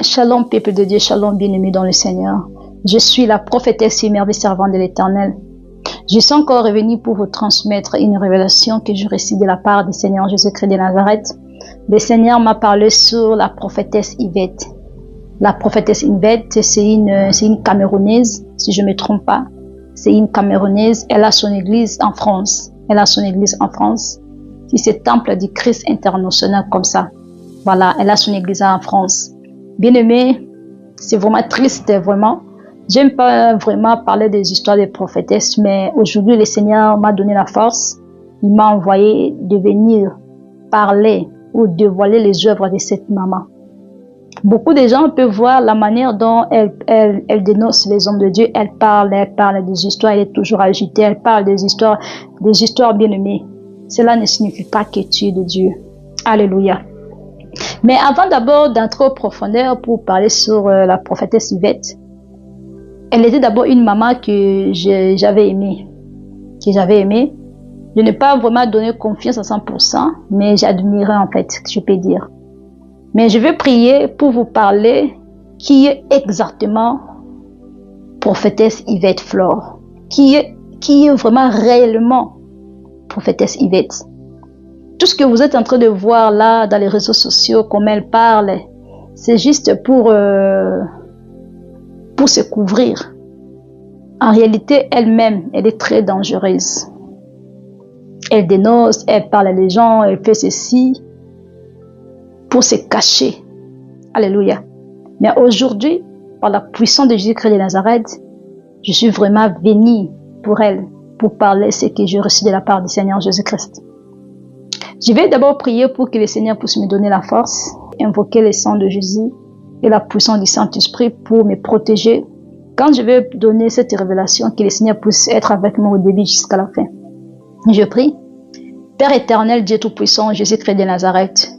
Shalom, peuple de Dieu, shalom, bien-aimé dans le Seigneur. Je suis la prophétesse immergée servante de l'Éternel. Je suis encore revenue pour vous transmettre une révélation que je reçue de la part du Seigneur Jésus-Christ de Nazareth. Le Seigneur m'a parlé sur la prophétesse Yvette. La prophétesse Yvette, c'est une Camerounaise, si je ne me trompe pas. C'est une Camerounaise. Elle a son église en France. C'est ce temple du Christ international comme ça. Voilà, elle a son église en France. Bien-aimé, c'est vraiment triste, vraiment. J'aime pas vraiment parler des histoires des prophétesses, mais aujourd'hui, le Seigneur m'a donné la force. Il m'a envoyé de venir parler ou dévoiler les œuvres de cette maman. Beaucoup de gens peuvent voir la manière dont elle dénonce les hommes de Dieu. Elle parle des histoires, elle est toujours agitée, elle parle des histoires bien-aimées. Cela ne signifie pas que tu es de Dieu. Alléluia. Mais avant d'abord d'entrer en profondeur pour parler sur la prophétesse Yvette, elle était d'abord une maman que j'avais aimée. Je n'ai pas vraiment donné confiance à 100%, mais j'admirais en fait, je peux dire. Mais je vais prier pour vous parler qui est exactement prophétesse Yvette Flore. Qui est vraiment réellement prophétesse Yvette. Tout ce que vous êtes en train de voir là dans les réseaux sociaux, comme elle parle, c'est juste pour se couvrir. En réalité, elle-même, elle est très dangereuse. Elle dénonce, elle parle à les gens, elle fait ceci pour se cacher. Alléluia. Mais aujourd'hui, par la puissance de Jésus-Christ de Nazareth, je suis vraiment venue pour elle, pour parler ce que j'ai reçu de la part du Seigneur Jésus-Christ. Je vais d'abord prier pour que le Seigneur puisse me donner la force, invoquer le sang de Jésus et la puissance du Saint-Esprit pour me protéger. Quand je vais donner cette révélation, que le Seigneur puisse être avec moi au début jusqu'à la fin. Je prie. Père éternel, Dieu Tout-Puissant, Jésus-Christ de Nazareth,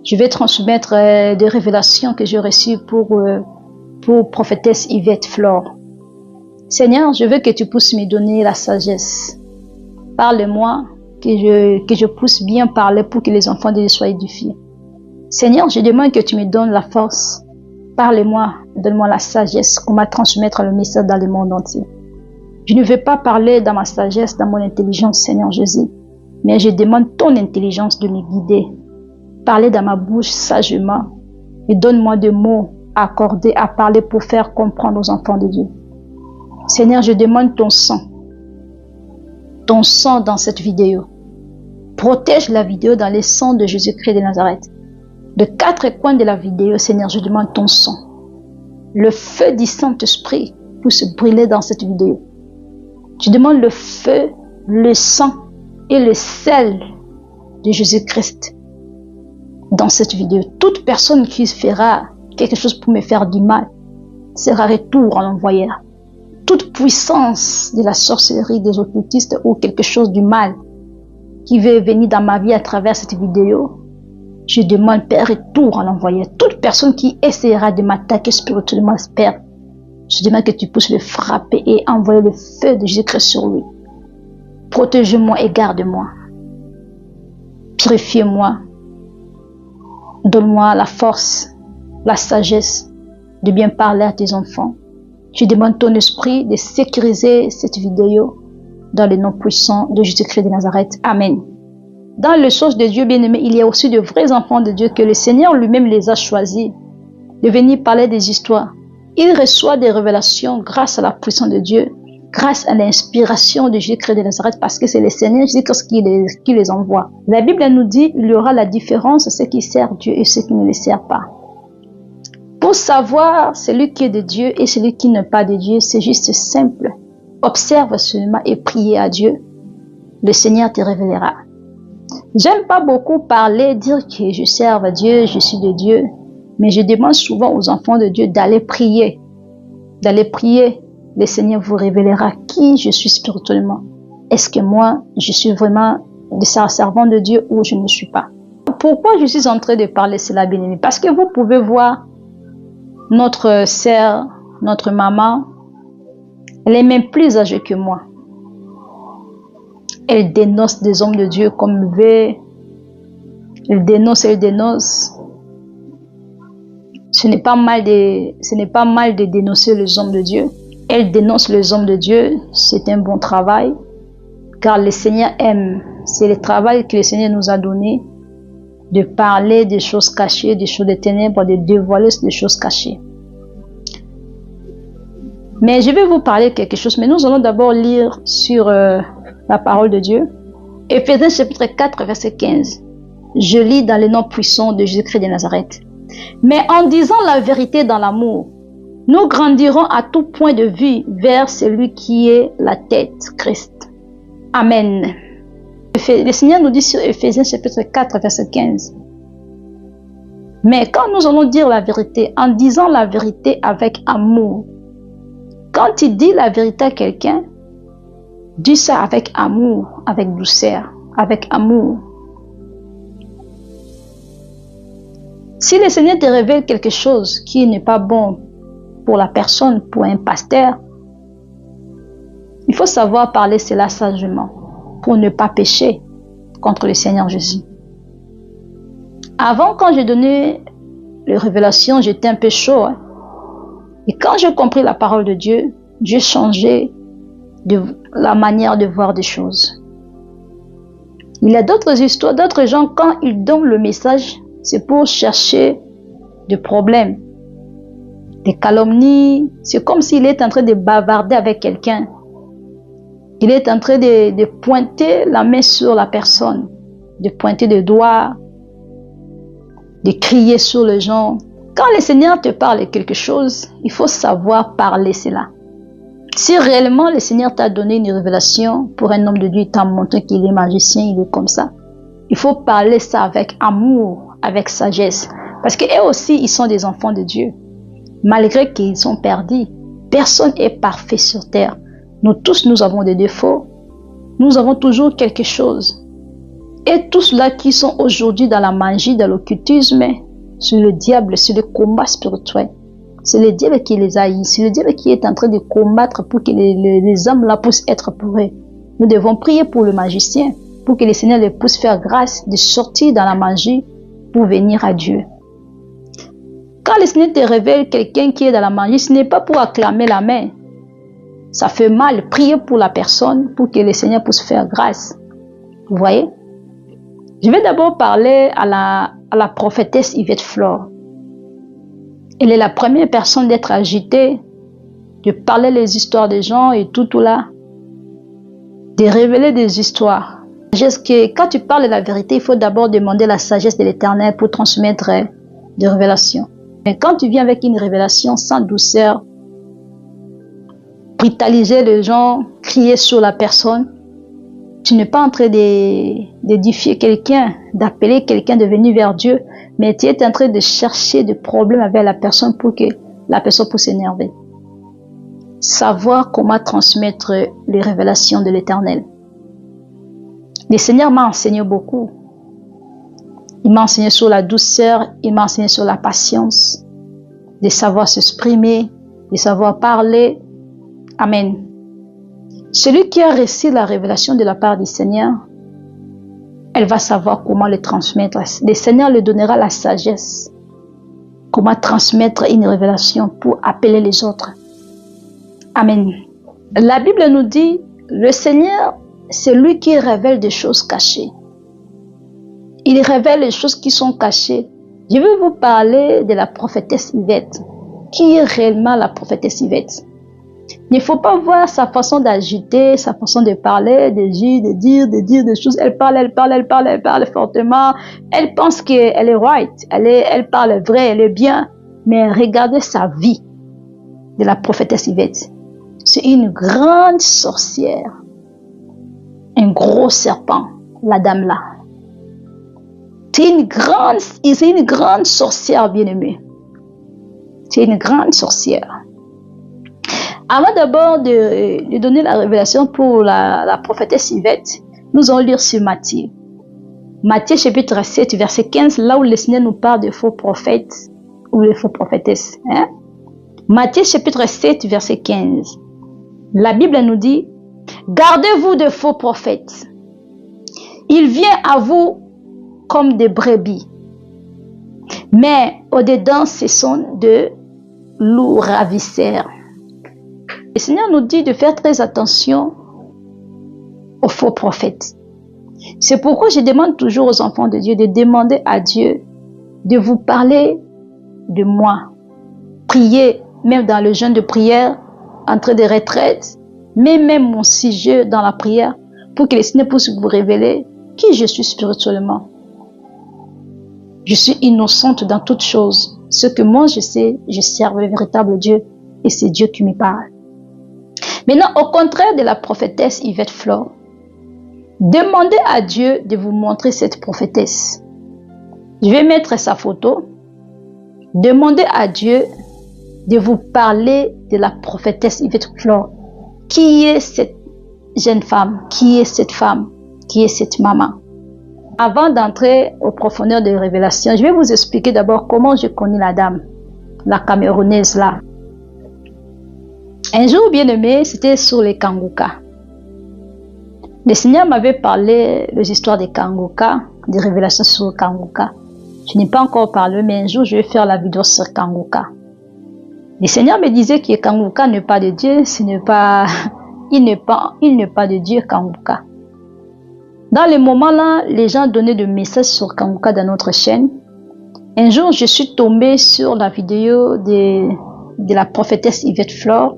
je vais transmettre des révélations que j'ai reçues pour prophétesse Yvette Flore. Seigneur, je veux que tu puisses me donner la sagesse. Parle-moi. Que je puisse bien parler pour que les enfants de Dieu soient édifiés. Seigneur, je demande que tu me donnes la force. Parle-moi, donne-moi la sagesse, comment transmettre le message dans le monde entier. Je ne veux pas parler dans ma sagesse, dans mon intelligence, Seigneur Jésus, mais je demande ton intelligence de me guider. Parler dans ma bouche sagement et donne-moi des mots à accorder, à parler pour faire comprendre aux enfants de Dieu. Seigneur, je demande ton sang dans cette vidéo. Protège la vidéo dans le sang de Jésus-Christ de Nazareth. De quatre coins de la vidéo, Seigneur, je demande ton sang. Le feu du Saint-Esprit puisse brûler dans cette vidéo. Je demande le feu, le sang et le sel de Jésus-Christ dans cette vidéo. Toute personne qui fera quelque chose pour me faire du mal sera retour à l'envoyeur. Toute puissance de la sorcellerie, des occultistes ou quelque chose du mal qui veut venir dans ma vie à travers cette vidéo, je demande, Père, retour à l'envoyeur. Toute personne qui essaiera de m'attaquer spirituellement, Père, je demande que tu puisses le frapper et envoyer le feu de Jésus-Christ sur lui. Protège-moi et garde-moi. Purifie-moi. Donne-moi la force, la sagesse de bien parler à tes enfants. Je demande ton esprit de sécuriser cette vidéo dans le nom puissant de Jésus-Christ de Nazareth. Amen. Dans le chose de Dieu bien-aimé, il y a aussi de vrais enfants de Dieu que le Seigneur lui-même les a choisis de venir parler des histoires. Il reçoit des révélations grâce à la puissance de Dieu, grâce à l'inspiration de Jésus-Christ de Nazareth, parce que c'est le Seigneur Jésus-Christ qui les envoie. La Bible nous dit qu'il y aura la différence, ceux qui servent Dieu et ceux qui ne le servent pas. Pour savoir celui qui est de Dieu et celui qui n'est pas de Dieu, c'est juste simple. Observe seulement et prie à Dieu. Le Seigneur te révélera. J'aime pas beaucoup parler, dire que je serve à Dieu, je suis de Dieu. Mais je demande souvent aux enfants de Dieu d'aller prier. D'aller prier. Le Seigneur vous révélera qui je suis spirituellement. Est-ce que moi, je suis vraiment de servant de Dieu ou je ne suis pas? Pourquoi je suis en train de parler cela, bien-aimé? Parce que vous pouvez voir notre sœur, notre maman, elle est même plus âgée que moi. Elle dénonce des hommes de Dieu comme veut. Elle dénonce. Ce n'est pas mal de dénoncer les hommes de Dieu. Elle dénonce les hommes de Dieu, c'est un bon travail, car le Seigneur aime. C'est le travail que le Seigneur nous a donné, de parler des choses cachées, des choses des ténèbres, de dévoiler des choses cachées. Mais je vais vous parler de quelque chose, mais nous allons d'abord lire sur la parole de Dieu. Éphésiens chapitre 4, verset 15. Je lis dans le nom puissant de Jésus-Christ de Nazareth. Mais en disant la vérité dans l'amour, nous grandirons à tout point de vue vers celui qui est la tête, Christ. Amen. Le Seigneur nous dit sur Éphésiens chapitre 4, verset 15. Mais quand nous allons dire la vérité, en disant la vérité avec amour, quand tu dis la vérité à quelqu'un, dis ça avec amour, avec douceur, avec amour. Si le Seigneur te révèle quelque chose qui n'est pas bon pour la personne, pour un pasteur, il faut savoir parler cela sagement pour ne pas pécher contre le Seigneur Jésus. Avant, quand j'ai donné les révélations, j'étais un peu chaud. Et quand j'ai compris la parole de Dieu, j'ai changé la manière de voir des choses. Il y a d'autres histoires, d'autres gens, quand ils donnent le message, c'est pour chercher des problèmes, des calomnies. C'est comme s'il est en train de bavarder avec quelqu'un. Il est en train de pointer la main sur la personne, de pointer le doigt, de crier sur les gens. Quand le Seigneur te parle de quelque chose, il faut savoir parler cela. Si réellement le Seigneur t'a donné une révélation pour un homme de Dieu, il t'a montré qu'il est magicien, il est comme ça, il faut parler ça avec amour, avec sagesse. Parce qu'eux aussi, ils sont des enfants de Dieu. Malgré qu'ils sont perdus, personne n'est parfait sur terre. Nous tous, nous avons des défauts. Nous avons toujours quelque chose. Et tous ceux-là qui sont aujourd'hui dans la magie, dans l'occultisme, c'est le diable, c'est le combat spirituel. C'est le diable qui les haït. C'est le diable qui est en train de combattre pour que les hommes là puissent être pour eux. Nous devons prier pour le magicien, pour que le Seigneur les puisse faire grâce de sortir dans la magie pour venir à Dieu. Quand le Seigneur te révèle quelqu'un qui est dans la magie, ce n'est pas pour acclamer la main. Ça fait mal. Prier pour la personne pour que le Seigneur puisse faire grâce. Vous voyez? Je vais d'abord parler à la prophétesse Yvette Flore. Elle est la première personne d'être agitée, de parler les histoires des gens et tout là, de révéler des histoires. Que quand tu parles de la vérité, il faut d'abord demander la sagesse de l'Éternel pour transmettre des révélations. Mais quand tu viens avec une révélation sans douceur, brutaliser les gens, crier sur la personne, tu n'es pas en train d'édifier quelqu'un, d'appeler quelqu'un de venir vers Dieu, mais tu es en train de chercher des problèmes avec la personne pour que la personne puisse s'énerver. Savoir comment transmettre les révélations de l'Éternel. Le Seigneur m'a enseigné beaucoup. Il m'a enseigné sur la douceur, il m'a enseigné sur la patience, de savoir s'exprimer, de savoir parler. Amen. Celui qui a reçu la révélation de la part du Seigneur, elle va savoir comment le transmettre. Le Seigneur lui donnera la sagesse. Comment transmettre une révélation pour appeler les autres. Amen. La Bible nous dit, le Seigneur, c'est lui qui révèle des choses cachées. Il révèle les choses qui sont cachées. Je vais vous parler de la prophétesse Yvette. Qui est réellement la prophétesse Yvette? Il ne faut pas voir sa façon d'agiter, sa façon de parler, de dire des choses. Elle parle fortement. Elle pense qu'elle est right. Elle parle vrai, elle est bien. Mais regardez sa vie de la prophétesse Yvette. C'est une grande sorcière. Un gros serpent, la dame là. C'est une grande sorcière bien-aimée. C'est une grande sorcière. Avant d'abord de donner la révélation pour la prophétesse Yvette, nous allons lire sur Matthieu. Matthieu chapitre 7, verset 15, là où le Seigneur nous parle de faux prophètes ou de faux prophétesses. Matthieu chapitre 7, verset 15. La Bible nous dit, gardez-vous de faux prophètes. Il vient à vous comme des brebis. Mais au-dedans, ce sont de loups ravisseurs. Le Seigneur nous dit de faire très attention aux faux prophètes. C'est pourquoi je demande toujours aux enfants de Dieu de demander à Dieu de vous parler de moi. Priez, même dans le jeûne de prière, entrer des retraites, mais même mon sujet dans la prière, pour que le Seigneur puisse vous révéler qui je suis spirituellement. Je suis innocente dans toutes choses. Ce que moi je sais, je sers le véritable Dieu et c'est Dieu qui me parle. Maintenant, au contraire de la prophétesse Yvette Flore, demandez à Dieu de vous montrer cette prophétesse. Je vais mettre sa photo. Demandez à Dieu de vous parler de la prophétesse Yvette Flore. Qui est cette jeune femme? Qui est cette femme? Qui est cette maman? Avant d'entrer aux profondeurs de révélation, je vais vous expliquer d'abord comment je connais la dame, la Camerounaise là. Un jour bien aimé, c'était sur les Kangouka. Le Seigneur m'avait parlé des histoires des Kangouka, des révélations sur Kangouka. Je n'ai pas encore parlé, mais un jour je vais faire la vidéo sur Kangouka. Le Seigneur me disait que Kangouka n'est pas de Dieu, il n'est pas de Dieu Kangouka. Dans les moments là, les gens donnaient des messages sur Kangouka dans notre chaîne. Un jour, je suis tombée sur la vidéo de la prophétesse Yvette Flore.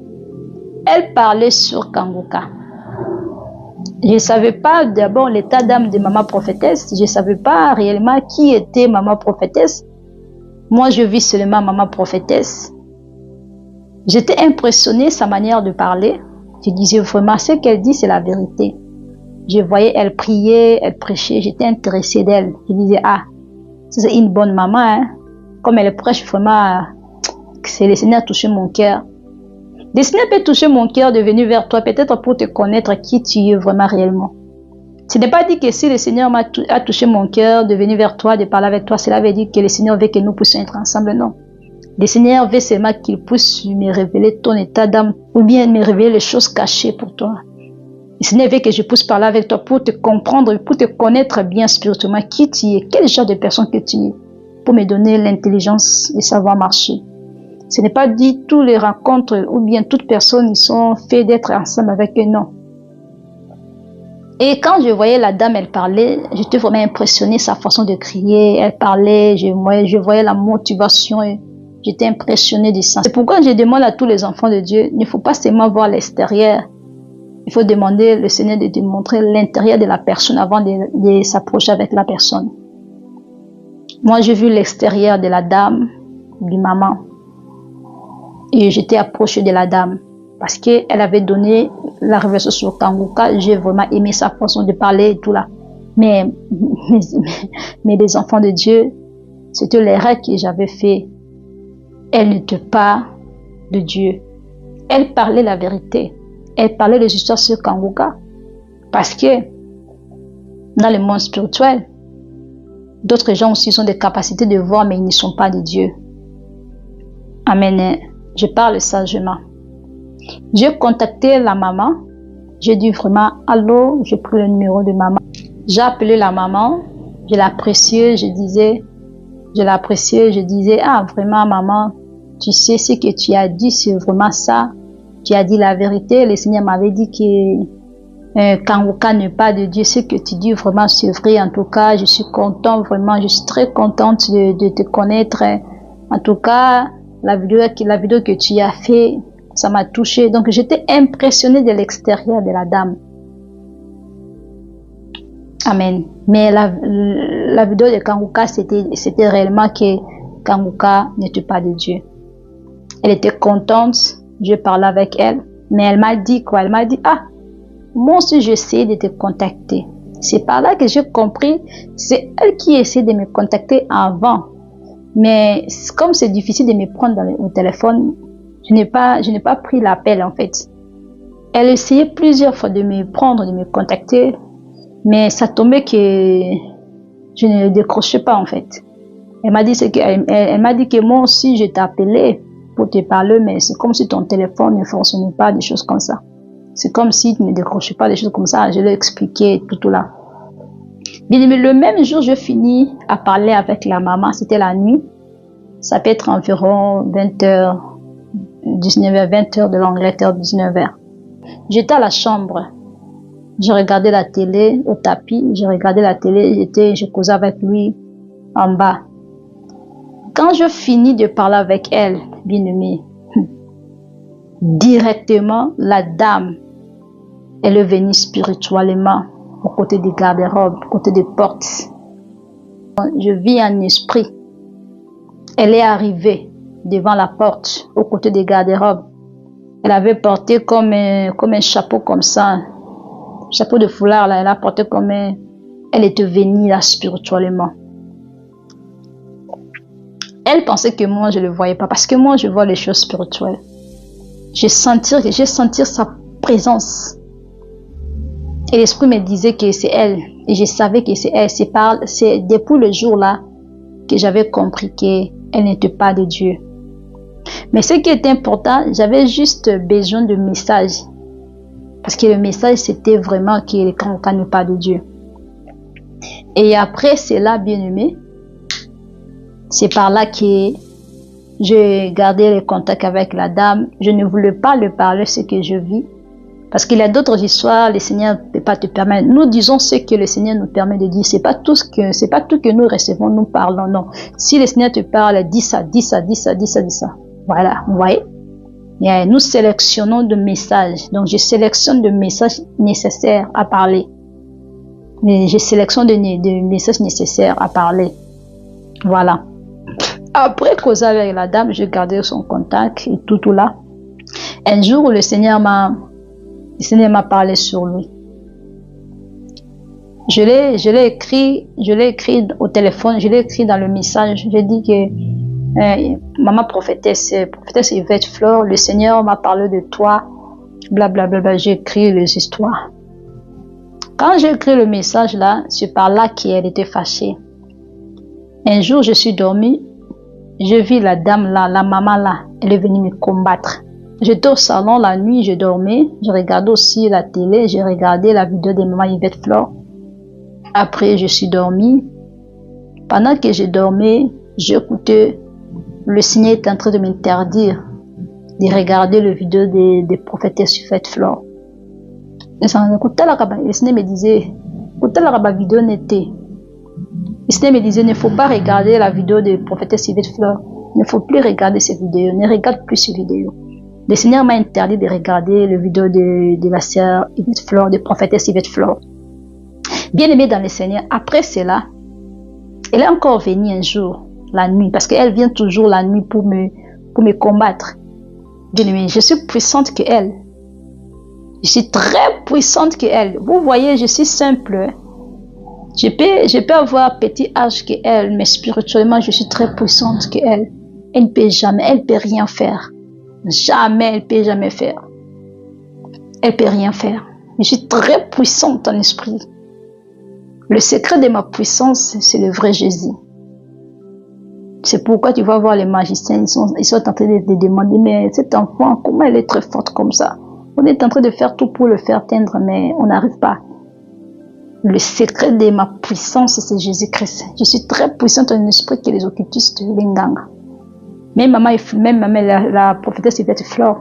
Elle parlait sur Kangouka. Je ne savais pas d'abord l'état d'âme de maman prophétesse. Je ne savais pas réellement qui était maman prophétesse. Moi, je vis seulement maman prophétesse. J'étais impressionnée de sa manière de parler. Je disais vraiment, ce qu'elle dit, c'est la vérité. Je voyais, elle priait, elle prêchait, j'étais intéressée d'elle. Je disais, ah, c'est une bonne maman, hein. Comme elle prêche vraiment, c'est le Seigneur a touché mon cœur. Le Seigneur peut toucher mon cœur de venir vers toi, peut-être pour te connaître qui tu es vraiment réellement. Ce n'est pas dit que si le Seigneur a touché mon cœur de venir vers toi, de parler avec toi, cela veut dire que le Seigneur veut que nous puissions être ensemble, non. Le Seigneur veut seulement qu'il puisse me révéler ton état d'âme ou bien me révéler les choses cachées pour toi. Le Seigneur veut que je puisse parler avec toi pour te comprendre, pour te connaître bien spirituellement qui tu es, quel genre de personne que tu es, pour me donner l'intelligence de savoir marcher. Ce n'est pas dit tous les rencontres ou bien toutes personnes ils sont faits d'être ensemble avec eux, non. Et quand je voyais la dame, elle parlait, j'étais vraiment impressionnée sa façon de crier. Elle parlait, je voyais la motivation et j'étais impressionnée de ça. C'est pourquoi je demande à tous les enfants de Dieu, il ne faut pas seulement voir l'extérieur. Il faut demander le Seigneur de te montrer l'intérieur de la personne avant de s'approcher avec la personne. Moi, j'ai vu l'extérieur de la dame, du maman. Et j'étais approchée de la dame. Parce qu'elle avait donné la révélation sur Kangouka. J'ai vraiment aimé sa façon de parler et tout là. Mais les enfants de Dieu, c'était l'erreur que j'avais fait. Elle n'était pas de Dieu. Elle parlait la vérité. Elle parlait des histoires sur Kangouka. Parce que dans le monde spirituel, d'autres gens aussi ont des capacités de voir, mais ils ne sont pas de Dieu. Amen. Je parle sagement. J'ai contacté la maman. J'ai dit vraiment, allô, j'ai pris le numéro de maman. J'ai appelé la maman. Je l'appréciais. Je disais, ah, vraiment, maman, tu sais ce que tu as dit, c'est vraiment ça. Tu as dit la vérité. Le Seigneur m'avait dit que Kangouka n'est pas de Dieu. Ce que tu dis vraiment, c'est vrai. En tout cas, je suis content, vraiment, je suis très contente de te connaître. En tout cas, la vidéo que tu as fait, ça m'a touché. Donc, j'étais impressionnée de l'extérieur de la dame. Amen. Mais la vidéo de Kangouka, c'était réellement que Kangouka n'était pas de Dieu. Elle était contente. Je parlais avec elle. Mais elle m'a dit quoi? Elle m'a dit, ah, moi aussi j'essaie de te contacter. C'est par là que j'ai compris. C'est elle qui essaie de me contacter avant. Mais comme c'est difficile de me prendre au téléphone, je n'ai pas pris l'appel en fait. Elle essayait plusieurs fois de me prendre, de me contacter, mais ça tombait que je ne décrochais pas en fait. Elle m'a dit que moi aussi je t'ai appelé pour te parler, mais c'est comme si ton téléphone ne fonctionnait pas, des choses comme ça. C'est comme si tu ne décrochais pas des choses comme ça. Je l'ai expliqué tout là. Bien, mais le même jour, je finis à parler avec la maman. C'était la nuit. Ça peut être environ 20h, 19h, 20h de l'Angleterre, 19h. J'étais à la chambre. Je regardais la télé au tapis. Je regardais la télé. Je causais avec lui en bas. Quand je finis de parler avec elle, bien-aimée, directement, la dame, elle est venue spirituellement au côté des garde-robes, au côté des portes. Je vis en esprit. Elle est arrivée devant la porte, au côté des garde-robes. Elle avait porté comme un chapeau comme ça, chapeau de foulard là. Elle a porté comme elle était venue là spirituellement. Elle pensait que moi je le voyais pas, parce que moi je vois les choses spirituelles. J'ai senti sa présence. Et l'esprit me disait que c'est elle. Et je savais que c'est elle. C'est depuis le jour là que j'avais compris qu'elle n'était pas de Dieu. Mais ce qui était important, j'avais juste besoin de message. Parce que le message, c'était vraiment qu'elle n'est pas de Dieu. Et après cela, bien-aimé, c'est par là que j'ai gardé le contact avec la dame. Je ne voulais pas lui parler ce que je vis. Parce qu'il y a d'autres histoires, le Seigneur ne peut pas te permettre. Nous disons ce que le Seigneur nous permet de dire. C'est pas tout que nous recevons, nous parlons, non. Si le Seigneur te parle, dis ça, dis ça, dis ça, dis ça, dis ça. Voilà, vous voyez. Et nous sélectionnons de messages. Donc, je sélectionne de messages nécessaires à parler. Mais je sélectionne de messages nécessaires à parler. Voilà. Après causer avec la dame, j'ai gardé son contact et tout là. Un jour, le Seigneur m'a parlé sur lui. Je l'ai écrit au téléphone, je l'ai écrit dans le message. J'ai dit que maman prophétesse Yvette Flore, le Seigneur m'a parlé de toi, blablabla. J'ai écrit les histoires. Quand j'ai écrit le message là, c'est par là qu'elle était fâchée. Un jour, je suis dormie, je vis la dame là, la maman là, elle est venue me combattre. J'étais au salon la nuit, je dormais, je regardais aussi la télé, j'ai regardé la vidéo de maman Yvette Flore. Après, je suis dormie. Pendant que je dormais, j'écoutais, le Seigneur est en train de m'interdire de regarder la vidéo des prophétesses Yvette Flore. Le Seigneur me disait, écoutez la vidéo n'était. Le Seigneur me disait, il ne faut pas regarder la vidéo de prophétesse Yvette Flore. Il ne faut plus regarder ces vidéos, ne regarde plus ces vidéos. Le Seigneur m'a interdit de regarder les vidéos de la sœur Yvette Flore, de prophétesse Yvette Flore. Bien aimée dans le Seigneur, après cela, elle est encore venue un jour, la nuit, parce qu'elle vient toujours la nuit pour me combattre. Bien aimée, je suis puissante que elle. Je suis très puissante que elle. Vous voyez, je suis simple. Je peux avoir petit âge que elle, mais spirituellement, je suis très puissante que elle. Elle ne peut jamais, elle ne peut rien faire. Jamais, elle ne peut jamais faire. Elle ne peut rien faire. Je suis très puissante en esprit. Le secret de ma puissance, c'est le vrai Jésus. C'est pourquoi tu vas voir les magiciens, ils sont en train de demander, mais cet enfant, comment elle est très forte comme ça? On est en train de faire tout pour le faire teindre, mais on n'arrive pas. Le secret de ma puissance, c'est Jésus-Christ. Je suis très puissante en esprit que les occultistes, les nganga. Même maman, la prophétesse Yvette Flore,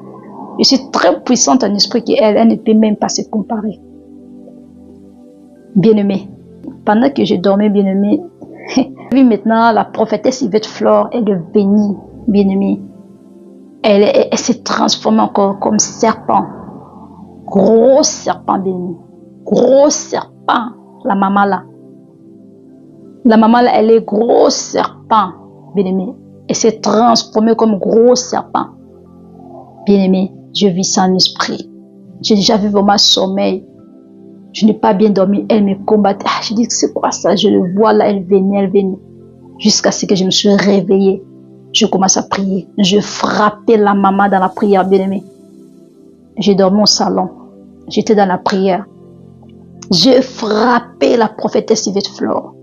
je suis très puissante en esprit qu'elle ne peut même pas se comparer. Bien-aimée, pendant que je dormais, bien-aimée, puis maintenant la prophétesse Yvette Flore est devenue, bien-aimée, elle s'est transformée encore comme serpent. Gros serpent, bien-aimée. Gros serpent, la maman là. La maman là, elle est gros serpent, bien-aimée. Elle s'est transformée comme gros serpent. Bien-aimé, je vis sans esprit. J'ai déjà vu vraiment sommeil. Je n'ai pas bien dormi. Elle me combattait. Je dis, c'est quoi ça? Je le vois là, elle venait. Jusqu'à ce que je me suis réveillée. Je commence à prier. Je frappais la maman dans la prière, bien-aimé. J'ai dormi au salon. J'étais dans la prière. Je frappais la prophétesse Yvette Flore.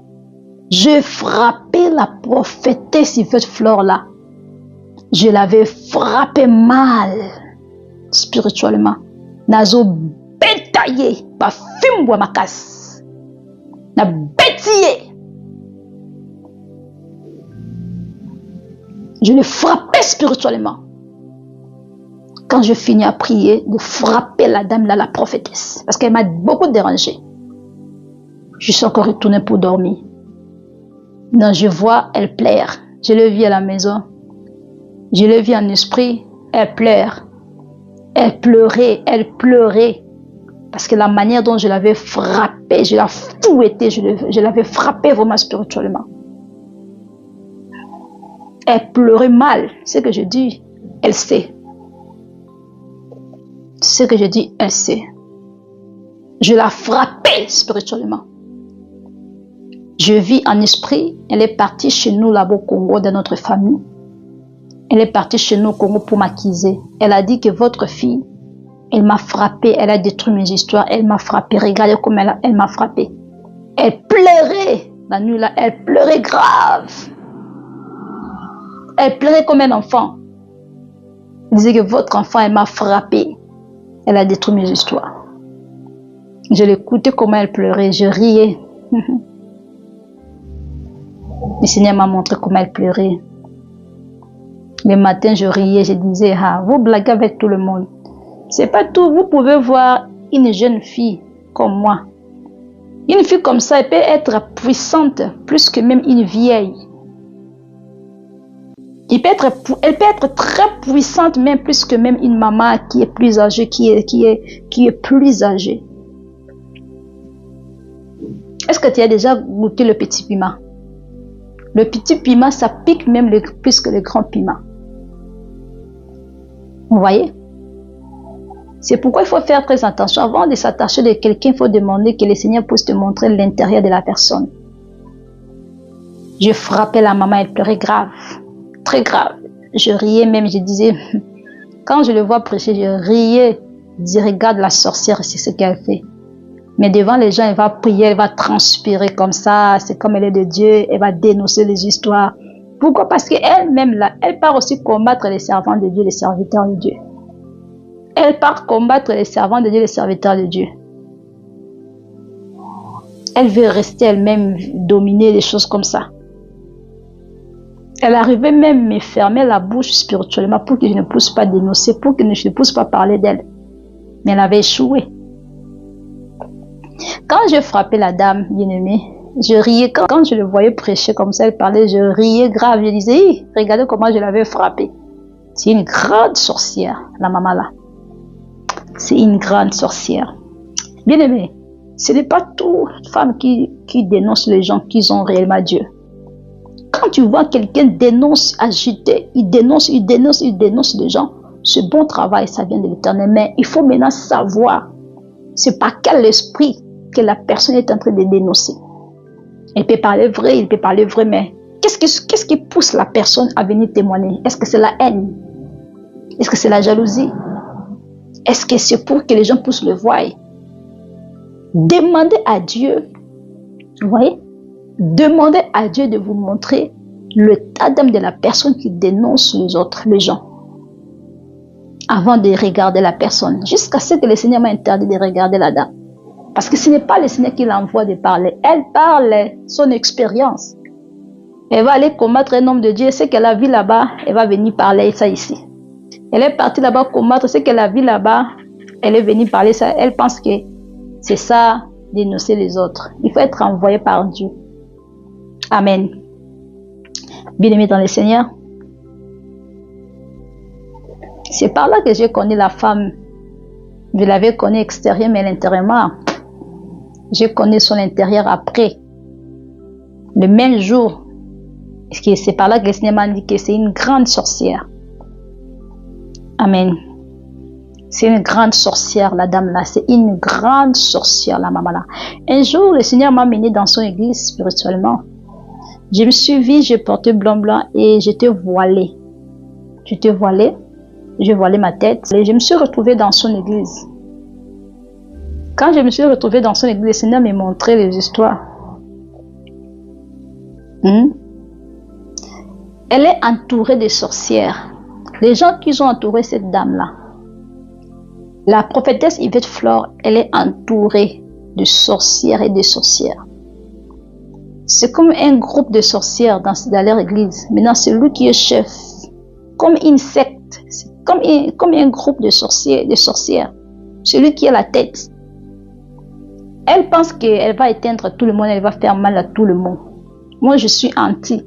Je frappais la prophétesse Yvette Flore là. Je l'avais frappé mal, spirituellement. Nazo bétaillé, ba fimbo ma casse. Na bétillé. Je le frappais spirituellement. Quand je finis à prier, de frapper la dame là, la prophétesse, parce qu'elle m'a beaucoup dérangé. Je suis encore retournée pour dormir. Non, je vois, elle pleure. Je l'ai vue à la maison. Je l'ai vue en esprit, elle pleure. Elle pleurait. Parce que la manière dont je l'avais frappée, je l'ai fouettée, je l'avais frappée vraiment spirituellement. Elle pleurait mal. Ce que je dis, elle sait. Ce que je dis, elle sait. Je l'ai frappée spirituellement. Je vis en esprit. Elle est partie chez nous là-bas au Congo, dans notre famille. Elle est partie chez nous au Congo pour m'accuser. Elle a dit que votre fille, elle m'a frappée, elle a détruit mes histoires, elle m'a frappée. Regardez comment elle m'a frappée. Elle pleurait la nuit là, elle pleurait grave. Elle pleurait comme un enfant. Elle disait que votre enfant, elle m'a frappée. Elle a détruit mes histoires. Je l'écoutais comment elle pleurait, je riais. Le Seigneur m'a montré comment elle pleurait. Le matin, je riais, je disais, ah, vous blaguez avec tout le monde. C'est pas tout, vous pouvez voir une jeune fille comme moi. Une fille comme ça, elle peut être puissante, plus que même une vieille. Elle peut être très puissante, même plus que même une maman qui est plus âgée, qui est plus âgée. Est-ce que tu as déjà goûté le petit piment? Le petit piment, ça pique même plus que le grand piment. Vous voyez? C'est pourquoi il faut faire très attention. Avant de s'attacher de quelqu'un, il faut demander que le Seigneur puisse te montrer l'intérieur de la personne. Je frappais la maman, elle pleurait grave. Très grave. Je riais même, je disais, quand je le vois prêcher, je riais. Je disais, regarde la sorcière, c'est ce qu'elle fait. Mais devant les gens, elle va prier, elle va transpirer comme ça, c'est comme elle est de Dieu, elle va dénoncer les histoires. Pourquoi? Parce qu'elle-même là, elle part aussi combattre les servants de Dieu, les serviteurs de Dieu. Elle part combattre les servants de Dieu, les serviteurs de Dieu. Elle veut rester elle-même, dominer les choses comme ça. Elle arrivait même à me fermer la bouche spirituellement pour que je ne puisse pas dénoncer, pour que je ne puisse pas parler d'elle. Mais elle avait échoué. Quand je frappais la dame bien-aimée, je riais. Quand je le voyais prêcher comme ça, elle parlait, je riais grave. Je disais, regardez comment je l'avais frappée. C'est une grande sorcière, la maman là. C'est une grande sorcière. Bien-aimé, ce n'est pas toute femme qui dénonce les gens qui ont réellement Dieu. Quand tu vois quelqu'un dénonce, agiter, il dénonce les gens, ce bon travail, ça vient de l'Éternel. Mais il faut maintenant savoir, c'est par quel esprit que la personne est en train de dénoncer. Elle peut parler vrai, il peut parler vrai, mais qu'est-ce qui pousse la personne à venir témoigner? Est-ce que c'est la haine? Est-ce que c'est la jalousie? Est-ce que c'est pour que les gens puissent le voir? Demandez à Dieu, vous voyez? Demandez à Dieu de vous montrer le tas d'âme de la personne qui dénonce les autres, les gens. Avant de regarder la personne, jusqu'à ce que le Seigneur m'a interdit de regarder la dame. Parce que ce n'est pas le Seigneur qui l'envoie de parler. Elle parle son expérience. Elle va aller combattre un homme de Dieu. Ce qu'elle a vu là-bas, elle va venir parler ça ici. Elle est partie là-bas combattre ce qu'elle a vu là-bas. Elle est venue parler ça. Elle pense que c'est ça, dénoncer les autres. Il faut être envoyé par Dieu. Amen. Bien-aimé dans le Seigneur. C'est par là que j'ai connu la femme. Je l'avais connue extérieure, mais l'intérieurement. J'ai connu son intérieur après. Le même jour. C'est par là que le Seigneur m'a dit que c'est une grande sorcière. Amen. C'est une grande sorcière, la dame là. C'est une grande sorcière, la maman là. Un jour, le Seigneur m'a mené dans son église spirituellement. Je me suis vue, j'ai porté blanc et j'étais voilée. J'étais voilée. J'ai voilé ma tête. Et je me suis retrouvée dans son église. Quand je me suis retrouvée dans son église, le Seigneur m'a montré les histoires. Elle est entourée de sorcières. Les gens qui ont entouré cette dame-là. La prophétesse Yvette Flore, elle est entourée de sorcières et de sorcières. C'est comme un groupe de sorcières dans leur église. Maintenant, c'est lui qui est chef. Comme une secte. C'est comme un groupe de sorcières. C'est lui qui est la tête. Elle pense qu'elle va éteindre tout le monde, elle va faire mal à tout le monde. Moi, je suis anti.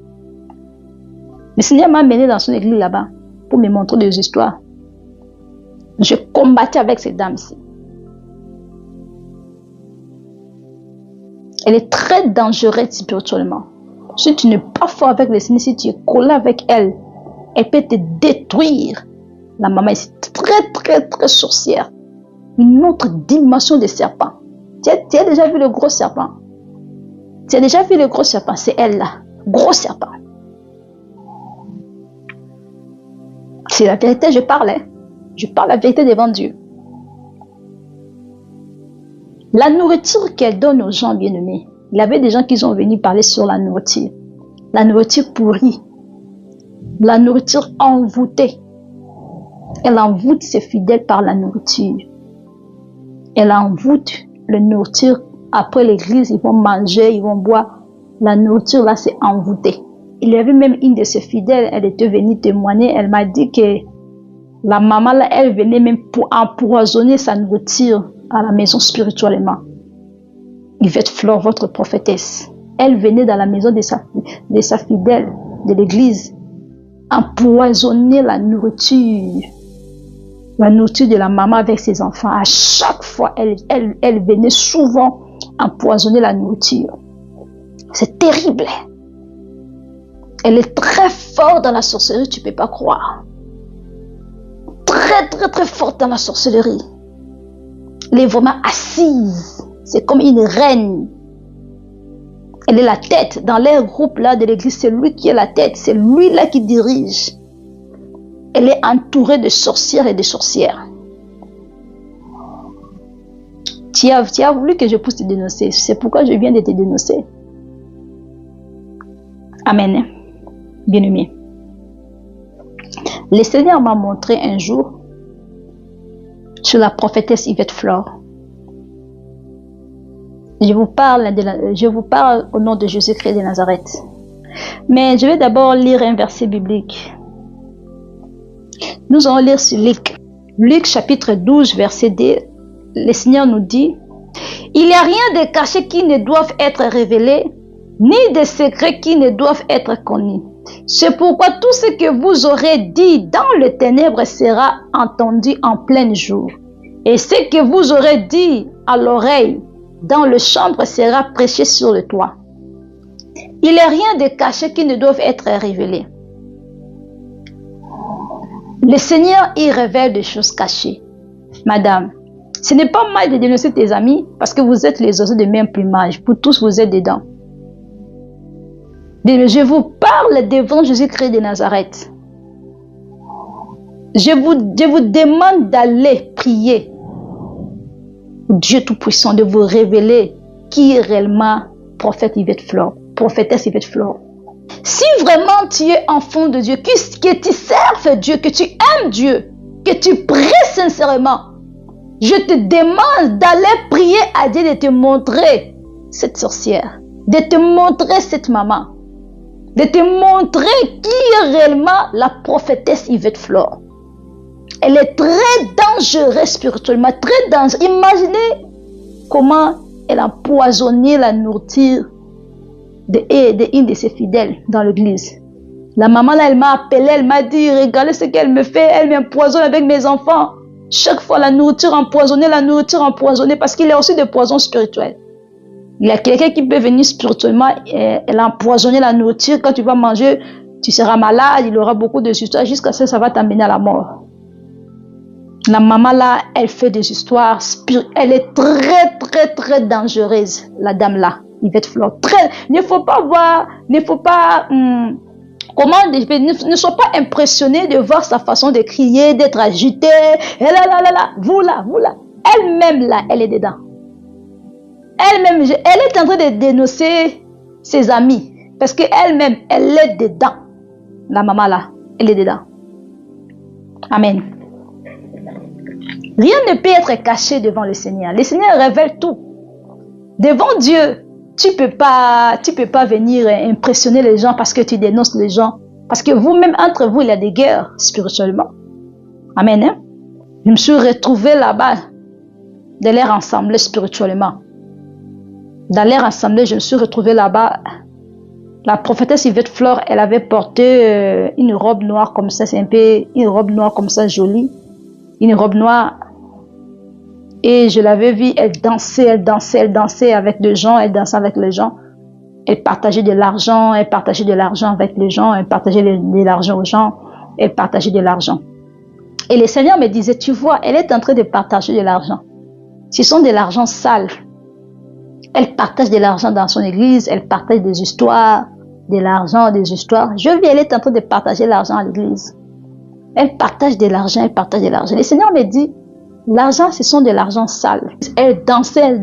Le Seigneur m'a mené dans son église là-bas pour me montrer des histoires. Je combattais avec cette dame-ci. Elle est très dangereuse spirituellement. Si tu n'es pas fort avec le Seigneur, si tu es collé avec elle, elle peut te détruire. La maman est très sorcière. Une autre dimension de serpent. Tu as déjà vu le gros serpent? Tu as déjà vu le gros serpent? C'est elle là. Gros serpent. C'est la vérité, je parle. Hein? Je parle la vérité devant Dieu. La nourriture qu'elle donne aux gens bien-aimés. Il y avait des gens qui sont venus parler sur la nourriture. La nourriture pourrie. La nourriture envoûtée. Elle envoûte ses fidèles par la nourriture. Elle envoûte la nourriture. Après l'église, ils vont manger, ils vont boire. La nourriture là, c'est envoûté. Il y avait même une de ses fidèles, elle était venue témoigner. Elle m'a dit que la maman là, elle venait même pour empoisonner sa nourriture à la maison spirituellement. Yvette Flore, votre prophétesse, elle venait dans la maison de sa fidèle de l'église empoisonner la nourriture de la maman avec ses enfants. À chaque fois, elle venait souvent empoisonner la nourriture. C'est terrible. Elle est très forte dans la sorcellerie, tu ne peux pas croire. Très forte dans la sorcellerie. Elle est vraiment assise. C'est comme une reine. Elle est la tête. Dans leur groupe là de l'église, c'est lui qui est la tête. C'est lui là qui dirige. Elle est entourée de sorcières et de sorcières. Tu as voulu que je puisse te dénoncer. C'est pourquoi je viens de te dénoncer. Amen. Bien-aimé. Le Seigneur m'a montré un jour sur la prophétesse Yvette Flore. Je vous parle au nom de Jésus-Christ de Nazareth. Mais je vais d'abord lire un verset biblique. Nous allons lire sur Luc. Luc chapitre 12, verset 2. Le Seigneur nous dit: il n'y a rien de caché qui ne doive être révélé, ni de secret qui ne doivent être connus. C'est pourquoi tout ce que vous aurez dit dans les ténèbres sera entendu en plein jour. Et ce que vous aurez dit à l'oreille dans le chambre sera prêché sur le toit. Il n'y a rien de caché qui ne doive être révélé. Le Seigneur y révèle des choses cachées. Madame, ce n'est pas mal de dénoncer tes amis parce que vous êtes les oiseaux de même plumage. Pour tous, vous êtes dedans. Je vous parle devant Jésus-Christ de Nazareth. Je vous demande d'aller prier. Dieu Tout-Puissant, de vous révéler qui est réellement prophète Yvette Flore, prophétesse Yvette Flore. Si vraiment tu es enfant de Dieu, que tu serves Dieu, que tu aimes Dieu, que tu pries sincèrement, je te demande d'aller prier à Dieu de te montrer cette sorcière, de te montrer cette maman, de te montrer qui est réellement la prophétesse Yvette Flore. Elle est très dangereuse spirituellement, très dangereuse. Imaginez comment elle a empoisonné la nourriture d'une de ses fidèles dans l'église. La maman là, elle m'a appelé, elle m'a dit: regardez ce qu'elle me fait, elle m'empoisonne avec mes enfants. Chaque fois la nourriture empoisonnée, parce qu'il y a aussi des poisons spirituels. Il y a quelqu'un qui peut venir spirituellement, elle a empoisonné la nourriture. Quand tu vas manger, tu seras malade, il y aura beaucoup de histoires, jusqu'à ce que ça va t'amener à la mort. La maman là, elle fait des histoires spirituelles. Elle est très dangereuse, la dame là, Yvette Flore. Ne faut pas voir, ne sois pas impressionné de voir sa façon de crier, d'être agitée. Et vous là. Elle-même là, elle est dedans. Elle-même, elle est en train de dénoncer ses amis. Parce qu'elle-même, elle est dedans. La maman là, elle est dedans. Amen. Rien ne peut être caché devant le Seigneur. Le Seigneur révèle tout. Devant Dieu, tu peux pas venir impressionner les gens parce que tu dénonces les gens. Parce que vous-même, entre vous, il y a des guerres spirituellement. Amen. Hein? Je me suis retrouvée là-bas, dans l'air assemblée spirituellement. Dans l'air assemblée, je me suis retrouvée là-bas. La prophétesse Yvette Flore, elle avait porté une robe noire comme ça, c'est un peu une robe noire comme ça, jolie. Une robe noire. Et je l'avais vue, elle dansait avec les gens, elle dansait avec les gens. Elle partageait de l'argent, avec les gens, elle partageait de l'argent aux gens, elle partageait de l'argent. Et le Seigneur me disait, tu vois, elle est en train de partager de l'argent. Ce sont de l'argent sale. Elle partage de l'argent dans son église, elle partage des histoires, de l'argent, des histoires. Je vis, elle est en train de partager l'argent à l'église. Elle partage de l'argent, Le Seigneur me dit, l'argent, ce sont de l'argent sale. Elle dansait,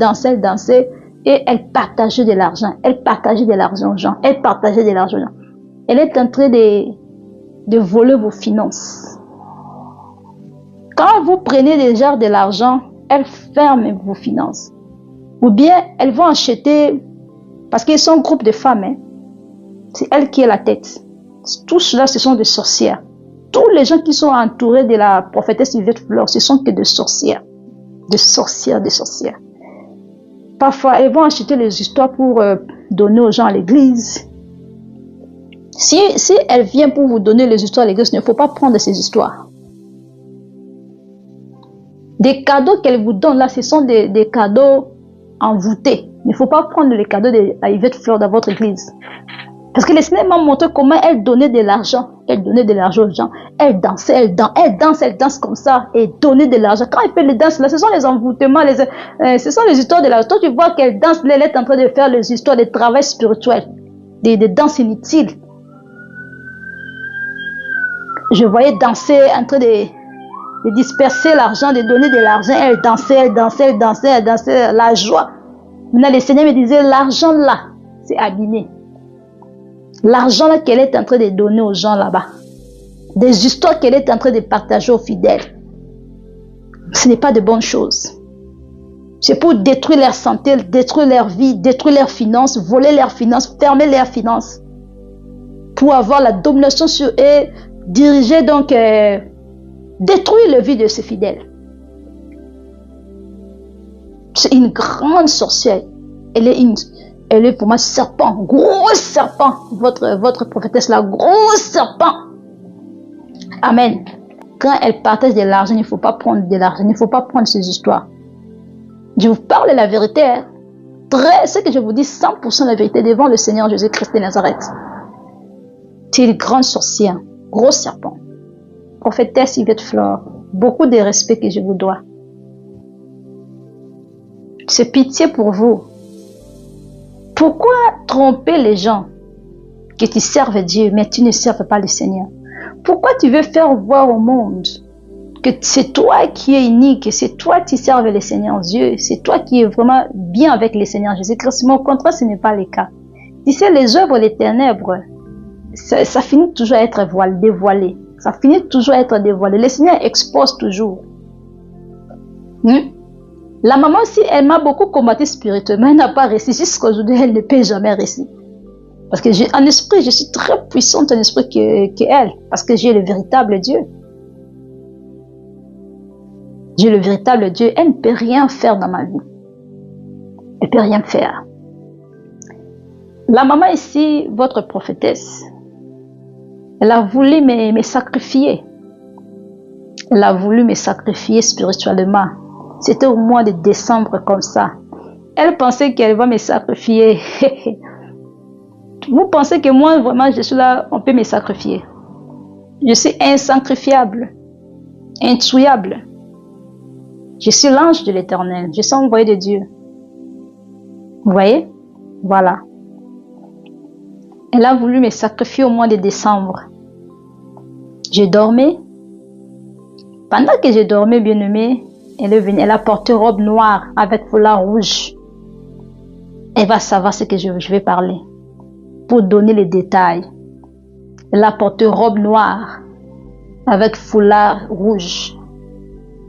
et elle partageait de l'argent. Elle partageait de l'argent aux gens. Elle est en train de voler vos finances. Quand vous prenez déjà de l'argent, elle ferme vos finances. Ou bien, elles vont acheter, parce qu'ils sont un groupe de femmes, hein. C'est elle qui est la tête. Tout cela, ce sont des sorcières. Tous les gens qui sont entourés de la prophétesse Yvette Flore, ce sont que des sorcières. Des sorcières. Parfois, elles vont acheter les histoires pour donner aux gens à l'église. Si elle vient pour vous donner les histoires à l'église, il ne faut pas prendre ces histoires. Des cadeaux qu'elle vous donne là, ce sont des cadeaux envoûtés. Il ne faut pas prendre les cadeaux de Yvette Flore dans votre église. Parce que le Seigneur m'a montré comment elle donnait de l'argent. Elle donnait de l'argent aux gens. Elle dansait, elle danse comme ça. Et donnait de l'argent. Quand elle fait les danses là, ce sont les envoûtements, ce sont les histoires de l'argent. Toi, tu vois qu'elle danse, elle est en train de faire les histoires de travail spirituel. Des danses inutiles. Je voyais danser en train de disperser l'argent, de donner de l'argent. Elle dansait, la joie. Maintenant, le Seigneur me disait, l'argent là, c'est abîmé. L'argent là qu'elle est en train de donner aux gens là-bas. Des histoires qu'elle est en train de partager aux fidèles. Ce n'est pas de bonnes choses. C'est pour détruire leur santé, détruire leur vie, détruire leurs finances, voler leurs finances, fermer leurs finances. Pour avoir la domination sur eux, diriger donc, détruire la vie de ses fidèles. C'est une grande sorcière. Elle est pour moi serpent, gros serpent. Votre prophétesse là, gros serpent. Amen. Quand elle partage de l'argent, il ne faut pas prendre de l'argent, il ne faut pas prendre ces histoires. Je vous parle la vérité. Hein. Ce que je vous dis, 100% la vérité devant le Seigneur Jésus-Christ de Nazareth. C'est une grande sorcière, gros serpent. Prophétesse Yvette Flore, beaucoup de respect que je vous dois. C'est pitié pour vous. Pourquoi tromper les gens que tu serves Dieu, mais tu ne serves pas le Seigneur? Pourquoi tu veux faire voir au monde que c'est toi qui es unique, c'est toi qui serves le Seigneur Dieu, c'est toi qui es vraiment bien avec le Seigneur Jésus-Christ? Mais au contraire, ce n'est pas le cas. Tu sais, les œuvres des ténèbres, ça finit toujours à être dévoilé. Ça finit toujours à être dévoilé. Le Seigneur expose toujours. La maman aussi, elle m'a beaucoup combattu spirituellement. Elle n'a pas réussi. Jusqu'à aujourd'hui, elle ne peut jamais réussir. Parce que en esprit, je suis très puissante en esprit qu'elle. Parce que j'ai le véritable Dieu. J'ai le véritable Dieu. Elle ne peut rien faire dans ma vie. Elle ne peut rien faire. La maman ici, votre prophétesse, elle a voulu me sacrifier. Elle a voulu me sacrifier spirituellement. C'était au mois de décembre comme ça. Elle pensait qu'elle va me sacrifier. Vous pensez que moi, vraiment, je suis là, on peut me sacrifier. Je suis insacrifiable, intuable. Je suis l'ange de l'Éternel. Je suis envoyé de Dieu. Vous voyez? Voilà. Elle a voulu me sacrifier au mois de décembre. Je dormais. Pendant que je dormais, bien-aimée, elle est venue. Elle a porté robe noire avec foulard rouge. Elle va savoir ce que je vais parler. Pour donner les détails. Elle a porté robe noire avec foulard rouge.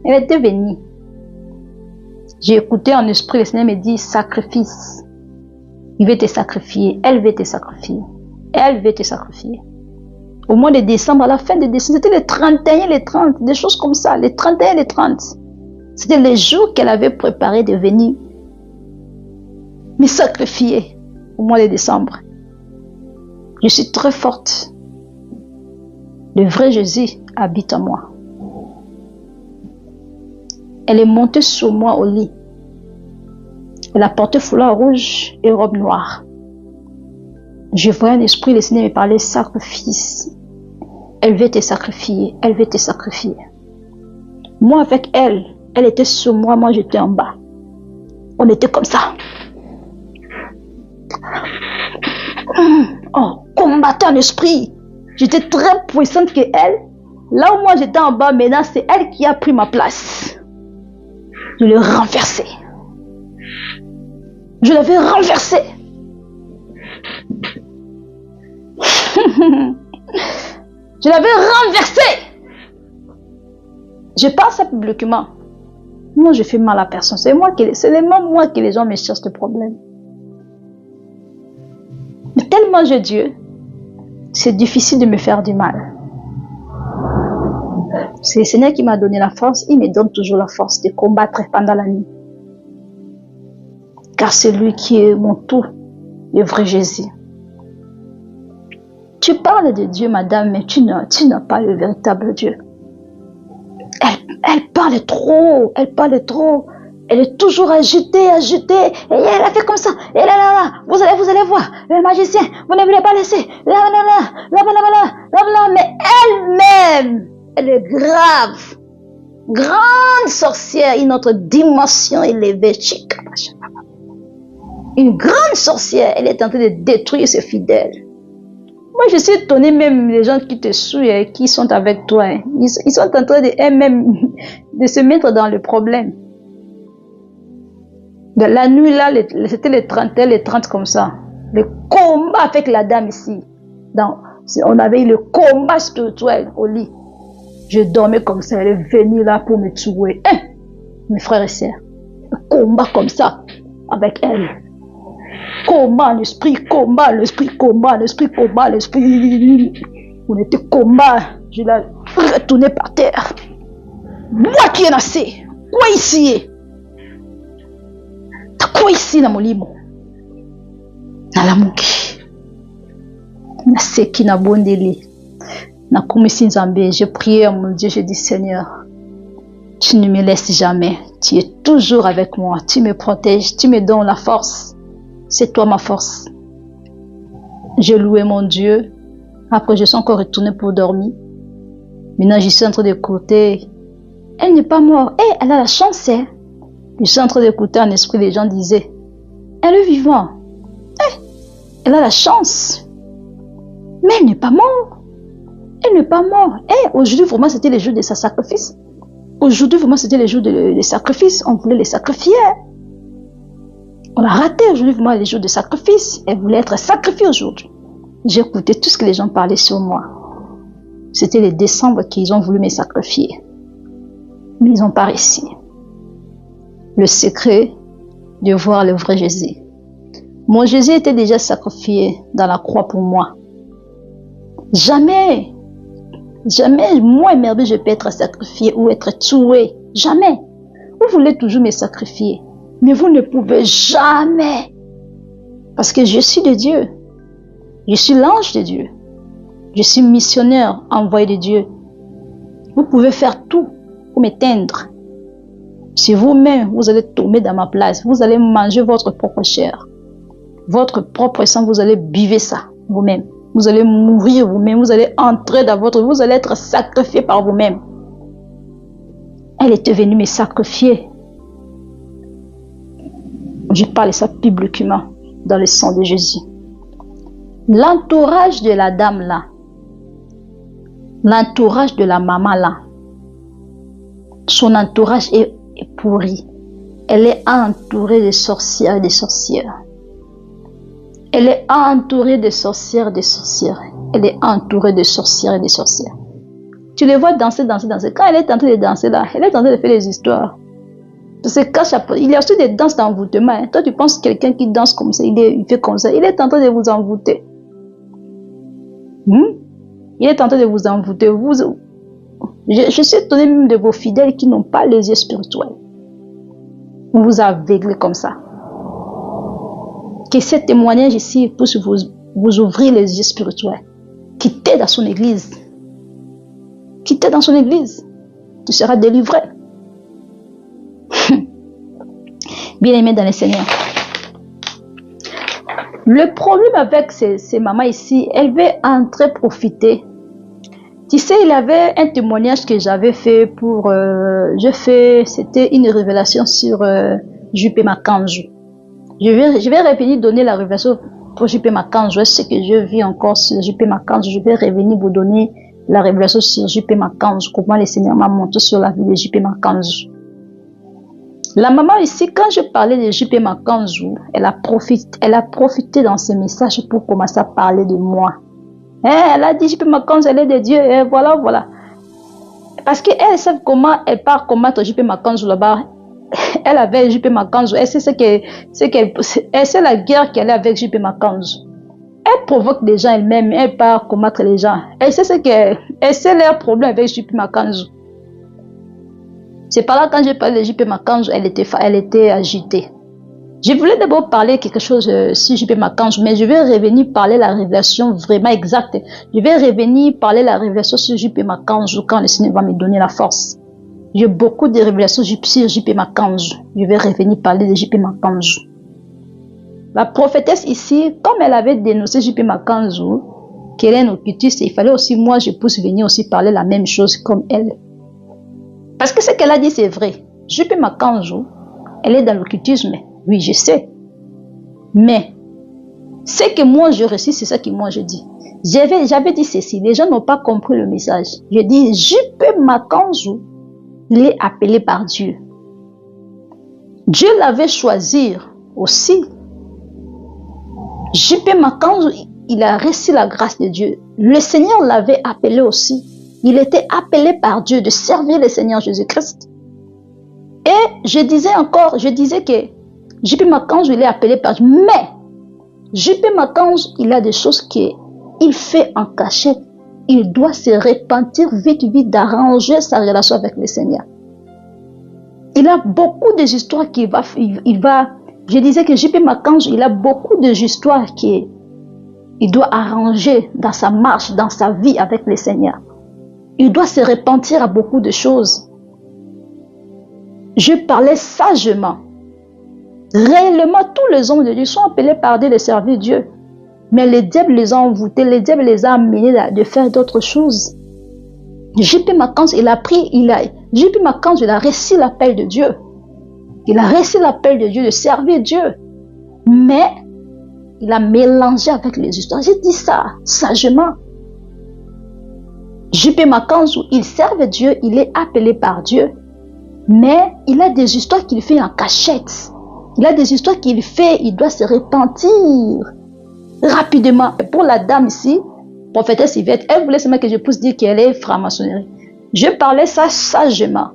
Elle était venue. J'ai écouté en esprit, le Seigneur me dit sacrifice. Il veut te sacrifier. Elle veut te sacrifier. Elle veut te sacrifier. Au mois de décembre, à la fin de décembre, c'était les 31 et les 30, des choses comme ça, les 31 et les 30. C'était les jours qu'elle avait préparé de venir me sacrifier au mois de décembre. Je suis très forte. Le vrai Jésus habite en moi. Elle est montée sur moi au lit. Elle a porté foulard rouge et robe noire. Je voyais un esprit, le Seigneur me parlait, sacrifice. Elle veut te sacrifier, elle veut te sacrifier. Moi avec elle, elle était sur moi, moi j'étais en bas. On était comme ça. Oh, combattant en esprit. J'étais très puissante que elle. Là où moi j'étais en bas, maintenant c'est elle qui a pris ma place. Je l'ai renversée. Je l'avais renversée. Je l'avais renversée. Je parle ça publiquement. Moi, je fais mal à personne. C'est moi que les gens me cherchent de problème. Mais tellement j'ai Dieu, c'est difficile de me faire du mal. C'est le Seigneur qui m'a donné la force. Il me donne toujours la force de combattre pendant la nuit. Car c'est lui qui est mon tout, le vrai Jésus. Tu parles de Dieu, madame, mais tu n'as pas le véritable Dieu. Elle parle trop, Elle est toujours agitée, et elle a fait comme ça. Et là, vous allez voir, le magicien, vous ne voulez pas laisser. Mais elle-même, elle est grave. Grande sorcière, une autre dimension élevée. Une grande sorcière, elle est en train de détruire ses fidèles. Moi, je suis étonnée, même les gens qui te suivent, qui sont avec toi, ils sont en train eux-mêmes de se mettre dans le problème. De la nuit, là, c'était les 30, les 30 comme ça. Le combat avec la dame ici. On avait eu le combat spirituel au lit. Je dormais comme ça, elle est venue là pour me tuer. Mes frères et sœurs, le combat comme ça avec elle. Combat l'esprit. On était combat. Je l'ai retourné par terre. Moi qui ai nassé. Quoi ici? T'as quoi ici dans mon lit? Dans la mouki. Nassé qui n'a bondeli. N'a commis si Zambé. J'ai prié à mon Dieu. J'ai dit Seigneur, tu ne me laisses jamais. Tu es toujours avec moi. Tu me protèges. Tu me donnes la force. C'est toi ma force. J'ai loué mon Dieu. Après, je suis encore retournée pour dormir. Maintenant, je suis en train d'écouter. Elle n'est pas morte. Elle a la chance. Je suis en train d'écouter en esprit. Les gens disaient, elle est vivante. Elle a la chance. Mais elle n'est pas morte. Elle n'est pas morte. Aujourd'hui, vraiment, c'était le jour de sa sacrifice. Aujourd'hui, vraiment, c'était le jour de sacrifice. On voulait les sacrifier. On a raté aujourd'hui vraiment les jours de sacrifice. Elle voulait être sacrifiée aujourd'hui. J'ai écouté tout ce que les gens parlaient sur moi. C'était le décembre qu'ils ont voulu me sacrifier. Mais ils n'ont pas réussi. Le secret de voir le vrai Jésus. Mon Jésus était déjà sacrifié dans la croix pour moi. Jamais, moi et Merveille, je peux être sacrifié ou être tué. Jamais. Vous voulez toujours me sacrifier. Mais vous ne pouvez jamais. Parce que je suis de Dieu. Je suis l'ange de Dieu. Je suis missionnaire envoyé de Dieu. Vous pouvez faire tout pour m'éteindre. Si vous-même, vous allez tomber dans ma place, vous allez manger votre propre chair. Votre propre sang, vous allez vivre ça vous-même. Vous allez mourir vous-même. Vous allez entrer dans vous allez être sacrifié par vous-même. Elle était venue me sacrifier. Je parle ça publiquement dans le sang de Jésus. L'entourage de la dame là, l'entourage de la maman là, son entourage est pourri. Elle est entourée de sorcières et de sorcières. Elle est entourée de sorcières et de sorcières. Elle est entourée de sorcières et de sorcières. Tu les vois danser. Quand elle est en train de danser là, elle est en train de faire des histoires. Se cache il y a aussi des danses d'envoûtement. Hein. Toi, tu penses que quelqu'un qui danse comme ça, il fait comme ça. Il est en train de vous envoûter. Il est en train de vous envoûter. Je suis étonné même de vos fidèles qui n'ont pas les yeux spirituels. Vous vous aveuglez comme ça. Que ce témoignage ici puisse vous ouvrir les yeux spirituels. Quittez dans son église. Quittez dans son église. Tu seras délivré. Bien-aimé dans le Seigneur. Le problème avec ces mamans ici, elles veulent entrer profiter. Tu sais, il y avait un témoignage que j'avais fait pour... c'était une révélation sur J.P. Makanjou. Je vais revenir donner la révélation pour J.P. Makanjou. Ce que je vis encore sur J.P. Makanjou, je vais revenir vous donner la révélation sur J.P. Makanjou. Comment le Seigneur m'a montré sur la vie de J.P. Makanjou. La maman ici, quand je parlais de J.P. Makanjou, elle a profité dans ses messages pour commencer à parler de moi. Elle a dit J.P. Makanjou, elle est de Dieu. Et voilà. Parce qu'elle sait comment elle part combattre J.P. Makanjou là-bas. Elle avait J.P. Makanjou. Elle sait la guerre qu'elle a avec J.P. Makanjou. Elle provoque les gens elle-même. Elle part combattre les gens. Elle sait leurs problèmes avec J.P. Makanjou. C'est par là quand j'ai parlé de J.P. Makanjou, elle était agitée. Je voulais d'abord parler quelque chose sur J.P. Makanjou, mais je vais revenir parler la révélation vraiment exacte. Je vais revenir parler la révélation sur J.P. Makanjou quand le Seigneur va me donner la force. J'ai beaucoup de révélations sur J.P. Makanjou. Je vais revenir parler de J.P. Makanjou. La prophétesse ici, comme elle avait dénoncé J.P. Makanjou, qu'elle est une occultiste, il fallait aussi moi je puisse venir aussi parler la même chose comme elle. Parce que ce qu'elle a dit, c'est vrai. J.P. Makanjou, elle est dans l'occultisme. Oui, je sais. Mais, ce que moi je récite, c'est ça que moi je dis. J'avais dit ceci. Les gens n'ont pas compris le message. Je dis, J.P. Makanjou, il est appelé par Dieu. Dieu l'avait choisi aussi. J.P. Makanjou, il a reçu la grâce de Dieu. Le Seigneur l'avait appelé aussi. Il était appelé par Dieu de servir le Seigneur Jésus-Christ. Et je disais que J.P. Makanjou, il est appelé par Dieu. Mais J.P. Makanjou, il a des choses qu'il fait en cachette. Il doit se repentir vite d'arranger sa relation avec le Seigneur. Il a beaucoup d'histoires je disais que J.P. Makanjou, il a beaucoup d'histoires qu'il doit arranger dans sa marche, dans sa vie avec le Seigneur. Il doit se repentir à beaucoup de choses. Je parlais sagement. Réellement, tous les hommes de Dieu sont appelés par Dieu de servir Dieu. Mais les diables les ont envoûtés, les diables les ont amenés de faire d'autres choses. J.P. Makanjou, J.P. Makanjou, il a reçu l'appel de Dieu. Il a reçu l'appel de Dieu de servir Dieu. Mais, il a mélangé avec les histoires. J'ai dit ça sagement. J.P. Makanjou, il serve Dieu, il est appelé par Dieu. Mais, il a des histoires qu'il fait en cachette. Il a des histoires qu'il fait, il doit se repentir rapidement. Pour la dame ici, prophétesse Yvette, elle voulait seulement que je puisse dire qu'elle est franc-maçonnerie. Je parlais ça sagement.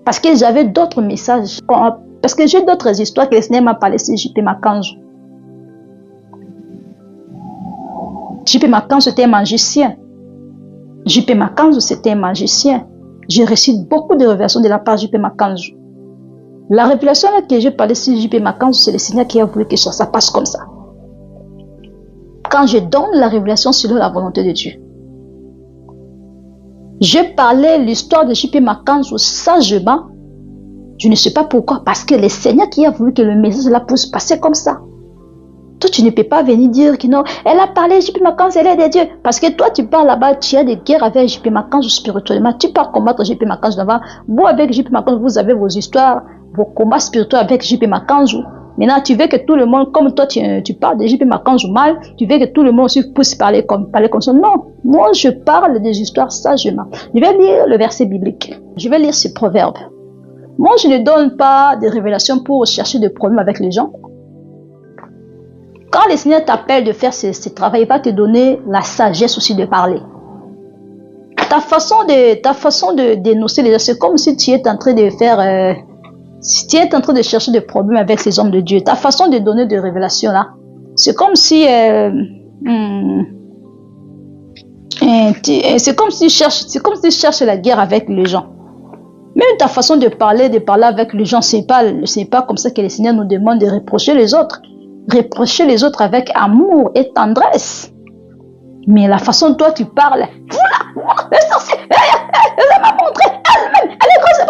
Parce que j'avais d'autres messages. Parce que j'ai d'autres histoires que le Seigneur m'a parlé sur J.P. Makanjou. J.P. Makanjou, c'était un magicien. J.P. Makanjou, c'était un magicien. J'ai reçu beaucoup de révélations de la part de J.P. Makanjou. La révélation que j'ai parlé sur J.P. Makanjou, c'est le Seigneur qui a voulu que ça passe comme ça. Quand je donne la révélation sur la volonté de Dieu. J'ai parlé l'histoire de J.P. Makanjou sagement. Je ne sais pas pourquoi. Parce que le Seigneur qui a voulu que le message là puisse passer comme ça. Toi, tu ne peux pas venir dire que non, elle a parlé J.P. Makanjou, elle est de Dieu. Parce que toi, tu parles là-bas, tu as des guerres avec J.P. Makanjou spirituellement. Tu pars combattre J.P. Makanjou là-bas. Vous, avec J.P. Makanjou, vous avez vos histoires, vos combats spirituels avec J.P. Makanjou. Maintenant, tu veux que tout le monde, comme toi, tu parles de J.P. Makanjou mal, tu veux que tout le monde aussi puisse parler comme ça. Non, moi, je parle des histoires sagement. Je vais lire le verset biblique. Je vais lire ce proverbe. Moi, je ne donne pas de révélations pour chercher des problèmes avec les gens. Quand le Seigneur t'appelle de faire ce travail, il va te donner la sagesse aussi de parler. Ta façon de dénoncer les gens, c'est comme si tu étais en train de faire Si tu es en train de chercher des problèmes avec ces hommes de Dieu, ta façon de donner des révélations là, c'est comme si tu cherches la guerre avec les gens. Même ta façon de parler avec les gens, c'est pas comme ça que le Seigneur nous demande de reprocher les autres. Reprocher les autres avec amour et tendresse. Mais la façon dont toi tu parles, elle m'a montré, elle-même, elle est grosse.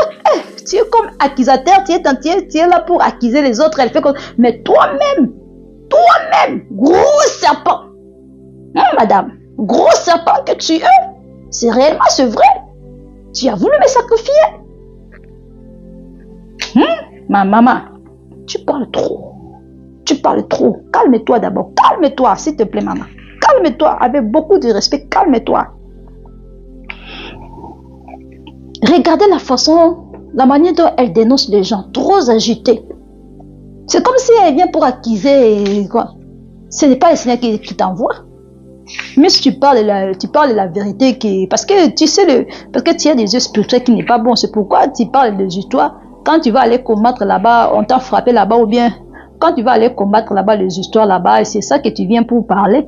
Tu es comme accusateur, tu es là pour accuser les autres. Elle fait comme, mais toi-même, gros serpent, madame, gros serpent que tu es, c'est vrai. Tu as voulu me sacrifier. Ma maman, tu parles trop. Calme-toi d'abord. Calme-toi, s'il te plaît, maman. Calme-toi, avec beaucoup de respect, calme-toi. Regardez la manière dont elle dénonce les gens, trop agités. C'est comme si elle vient pour accuser, quoi. Ce n'est pas le Seigneur qui t'envoie. Mais si tu parles de la vérité, parce que tu as des yeux spirituels qui n'est pas bon, c'est pourquoi tu parles des histoires. Quand tu vas aller combattre là-bas, on t'a frappé là-bas, ou bien quand tu vas aller combattre là-bas les histoires là-bas, et c'est ça que tu viens pour parler.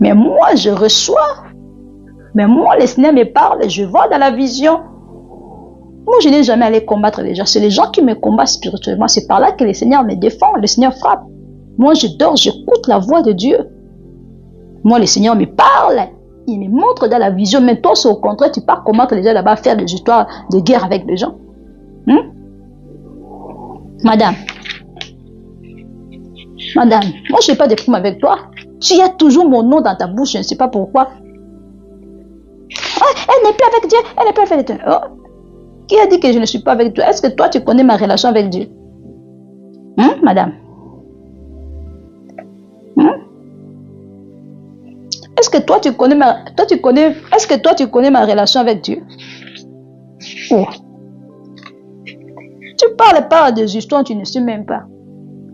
Mais moi, je reçois. Mais moi, le Seigneur me parle, je vois dans la vision. Moi, je n'ai jamais allé combattre les gens. C'est les gens qui me combattent spirituellement. C'est par là que le Seigneur me défend, le Seigneur frappe. Moi, je dors, j'écoute la voix de Dieu. Moi, le Seigneur me parle. Il me montre dans la vision. Mais toi, c'est au contraire, tu pars combattre les gens là-bas, faire des histoires de guerre avec les gens. Madame, moi, je n'ai pas de problème avec toi. Tu as toujours mon nom dans ta bouche, je ne sais pas pourquoi. Elle n'est plus avec Dieu, elle n'est plus avec Dieu. Oh. Qui a dit que je ne suis pas avec toi? Est-ce que toi, tu connais ma relation avec Dieu? Madame? Est-ce que toi, tu connais ma relation avec Dieu? Oh. Tu parles pas des histoires, tu ne sais même pas.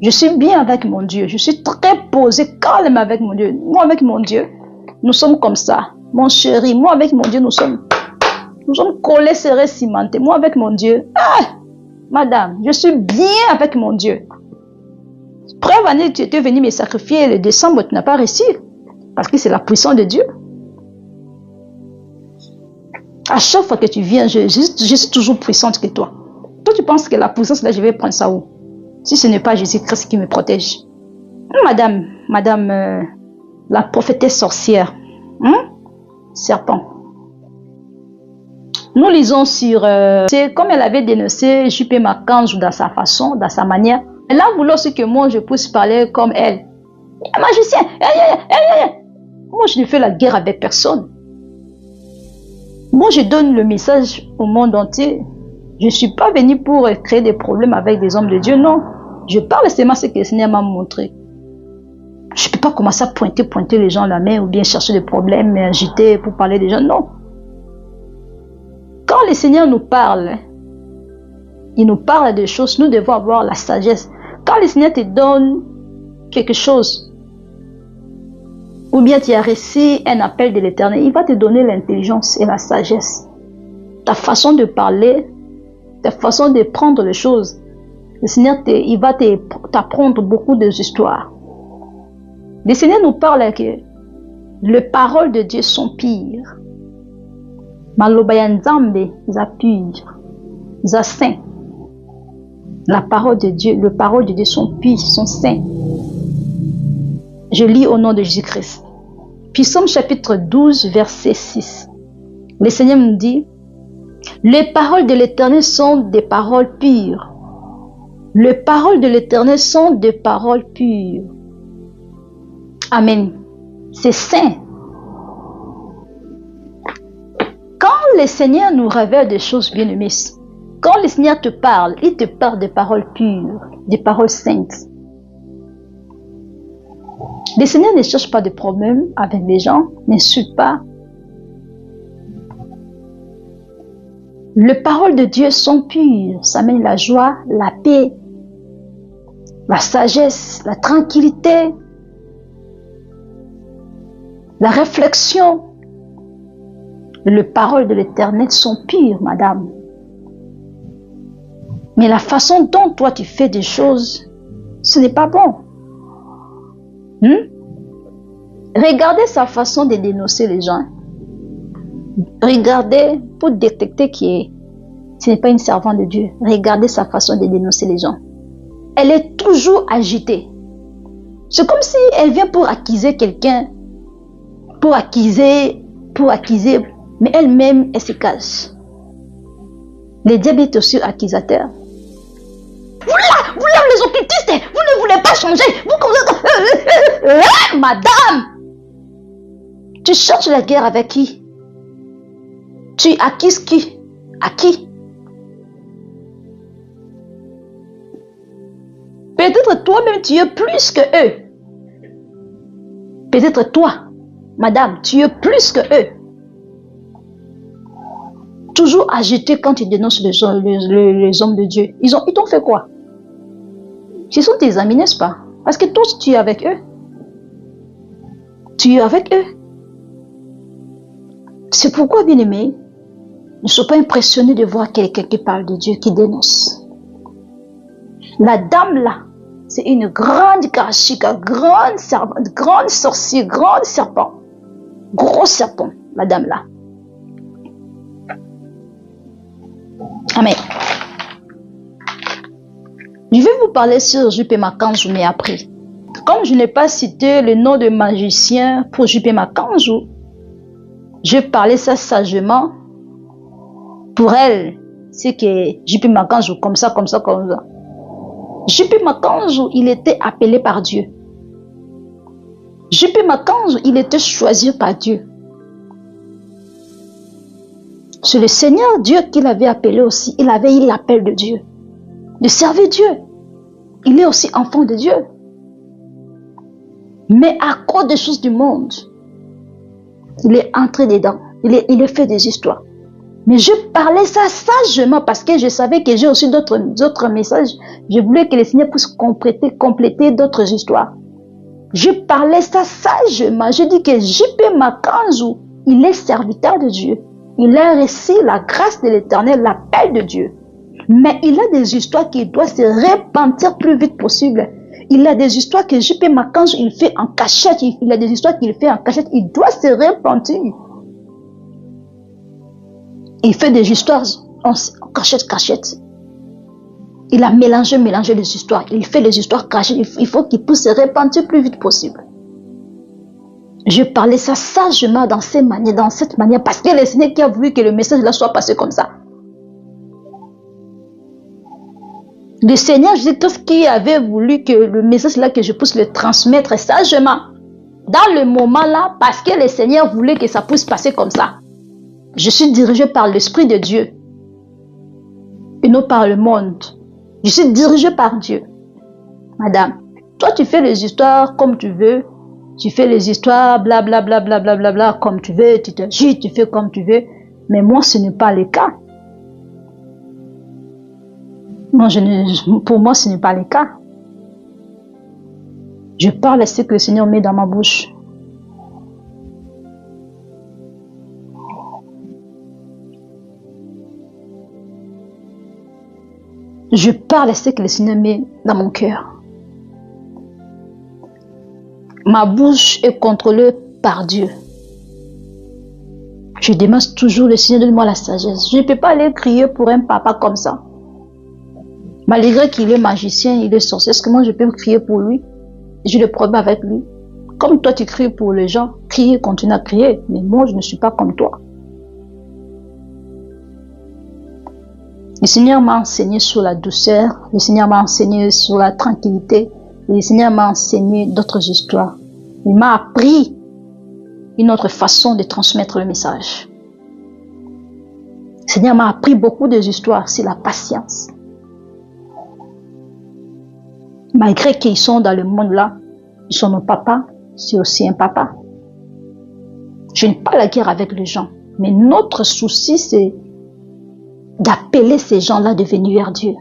Je suis bien avec mon Dieu. Je suis très posé, calme avec mon Dieu. Moi, avec mon Dieu, nous sommes comme ça. Mon chéri, moi, avec mon Dieu, nous sommes collés, serrés, cimentés. Moi, avec mon Dieu, madame, je suis bien avec mon Dieu. Preuve année, tu étais venu me sacrifier le décembre, tu n'as pas réussi. Parce que c'est la puissance de Dieu. À chaque fois que tu viens, je suis toujours puissante que toi. Toi, tu penses que la puissance, là, je vais prendre ça où? Si ce n'est pas Jésus-Christ qui me protège. Madame, la prophétesse sorcière. Serpent. Nous lisons sur... c'est comme elle avait dénoncé J.P. Makanjou dans sa façon, dans sa manière. Elle a voulu aussi que moi, je puisse parler comme elle. Magicien! Moi, je ne fais la guerre avec personne. Moi, je donne le message au monde entier. Je ne suis pas venu pour créer des problèmes avec des hommes de Dieu, non. Je parle seulement ce que le Seigneur m'a montré. Je ne peux pas commencer à pointer les gens la main ou bien chercher des problèmes et agiter pour parler des gens, non. Quand le Seigneur nous parle, il nous parle de choses, nous devons avoir la sagesse. Quand le Seigneur te donne quelque chose, ou bien tu as reçu un appel de l'Éternel, il va te donner l'intelligence et la sagesse. Ta façon de parler, ta façon de prendre les choses, le Seigneur il va t'apprendre beaucoup d'histoires. Le Seigneur nous parle que les paroles de Dieu sont pires. Malobaya Nzambe, ils purs, ils saints. La parole de Dieu, les paroles de Dieu sont pures, sont saints. Je lis au nom de Jésus-Christ. Psaume chapitre 12, verset 6. Le Seigneur nous dit, les paroles de l'Éternel sont des paroles pures. Les paroles de l'Éternel sont des paroles pures. Amen. C'est saint. Quand le Seigneur nous révèle des choses bien-aimées, quand le Seigneur te parle, il te parle des paroles pures, des paroles saintes. Le Seigneur ne cherche pas de problème avec les gens, n'insulte pas. Les paroles de Dieu sont pures, ça mène la joie, la paix, la sagesse, la tranquillité, la réflexion. Les paroles de l'Éternel sont pures, madame. Mais la façon dont toi tu fais des choses, ce n'est pas bon. Regardez sa façon de dénoncer les gens. Regardez pour détecter ce n'est pas une servante de Dieu. Regardez sa façon de dénoncer les gens. Elle est toujours agitée. C'est comme si elle vient pour accuser quelqu'un, pour accuser, mais elle-même, elle se cache. Le diable est aussi accusateur. Vous là, les occultistes, vous ne voulez pas changer. Madame, tu cherches la guerre avec qui? Tu accuses qui? À qui? Peut-être toi-même, tu es plus que eux. Peut-être toi, madame, tu es plus que eux. Toujours agité quand tu dénonces les hommes de Dieu. Ils t'ont fait quoi? Ce sont tes amis, n'est-ce pas? Parce que tous, tu es avec eux. Tu es avec eux. C'est pourquoi, bien-aimé, ne sois pas impressionné de voir quelqu'un qui parle de Dieu, qui dénonce. La dame là, c'est une grande karachika, grande serpente, grande sorcière, grande serpent. Gros serpent, la dame là. Amen. Je vais vous parler sur J.P. Makanjou, mais après. Comme je n'ai pas cité le nom de magicien pour J.P. Makanjou, je parlais ça sagement. Pour elle, c'est que J.P. Makanjou, comme ça. J.P. Makanjou, il était appelé par Dieu. J.P. Makanjou, il était choisi par Dieu. C'est le Seigneur Dieu qui l'avait appelé aussi. Il avait eu l'appel de Dieu. De servir Dieu. Il est aussi enfant de Dieu. Mais à cause des choses du monde, il est entré dedans. Il a fait des histoires. Mais je parlais ça sagement parce que je savais que j'ai aussi d'autres messages. Je voulais que le Seigneur puisse compléter d'autres histoires. Je parlais ça sagement. Je dis que J.P. Makanjou, il est serviteur de Dieu. Il a reçu la grâce de l'Éternel, l'appel de Dieu. Mais il a des histoires qui doivent se repentir plus vite possible. Il a des histoires que J.P. Makanjou, il fait en cachette. Il a des histoires qu'il fait en cachette. Il doit se repentir. Il fait des histoires en cachette. Il a mélangé les histoires. Il fait les histoires cachées. Il faut qu'il puisse se repentir plus vite possible. Je parlais ça sagement dans cette manière, parce que le Seigneur qui a voulu que le message là soit passé comme ça. Le Seigneur, je dis, tout ce qui avait voulu que le message là, que je puisse le transmettre sagement, dans le moment là, parce que le Seigneur voulait que ça puisse passer comme ça. Je suis dirigé par l'Esprit de Dieu et non par le monde. Je suis dirigé par Dieu. Madame, toi tu fais les histoires comme tu veux. Tu fais les histoires blablabla comme tu veux. Tu t'agites, tu fais comme tu veux. Mais moi ce n'est pas le cas. Non, pour moi ce n'est pas le cas. Je parle à ce que le Seigneur met dans ma bouche. Je parle à ce que le Seigneur met dans mon cœur. Ma bouche est contrôlée par Dieu. Je demande toujours le Seigneur, donne-moi la sagesse. Je ne peux pas aller crier pour un papa comme ça. Malgré qu'il est magicien, il est sorcier, est-ce que moi je peux crier pour lui? J'ai le problème avec lui. Comme toi tu cries pour les gens, crier, continue à crier. Mais moi je ne suis pas comme toi. Le Seigneur m'a enseigné sur la douceur, le Seigneur m'a enseigné sur la tranquillité, le Seigneur m'a enseigné d'autres histoires. Il m'a appris une autre façon de transmettre le message. Le Seigneur m'a appris beaucoup d'histoires sur la patience. Malgré qu'ils sont dans le monde là, ils sont nos papas, c'est aussi un papa. Je n'ai pas la guerre avec les gens, mais notre souci c'est d'appeler ces gens-là à venir vers Dieu.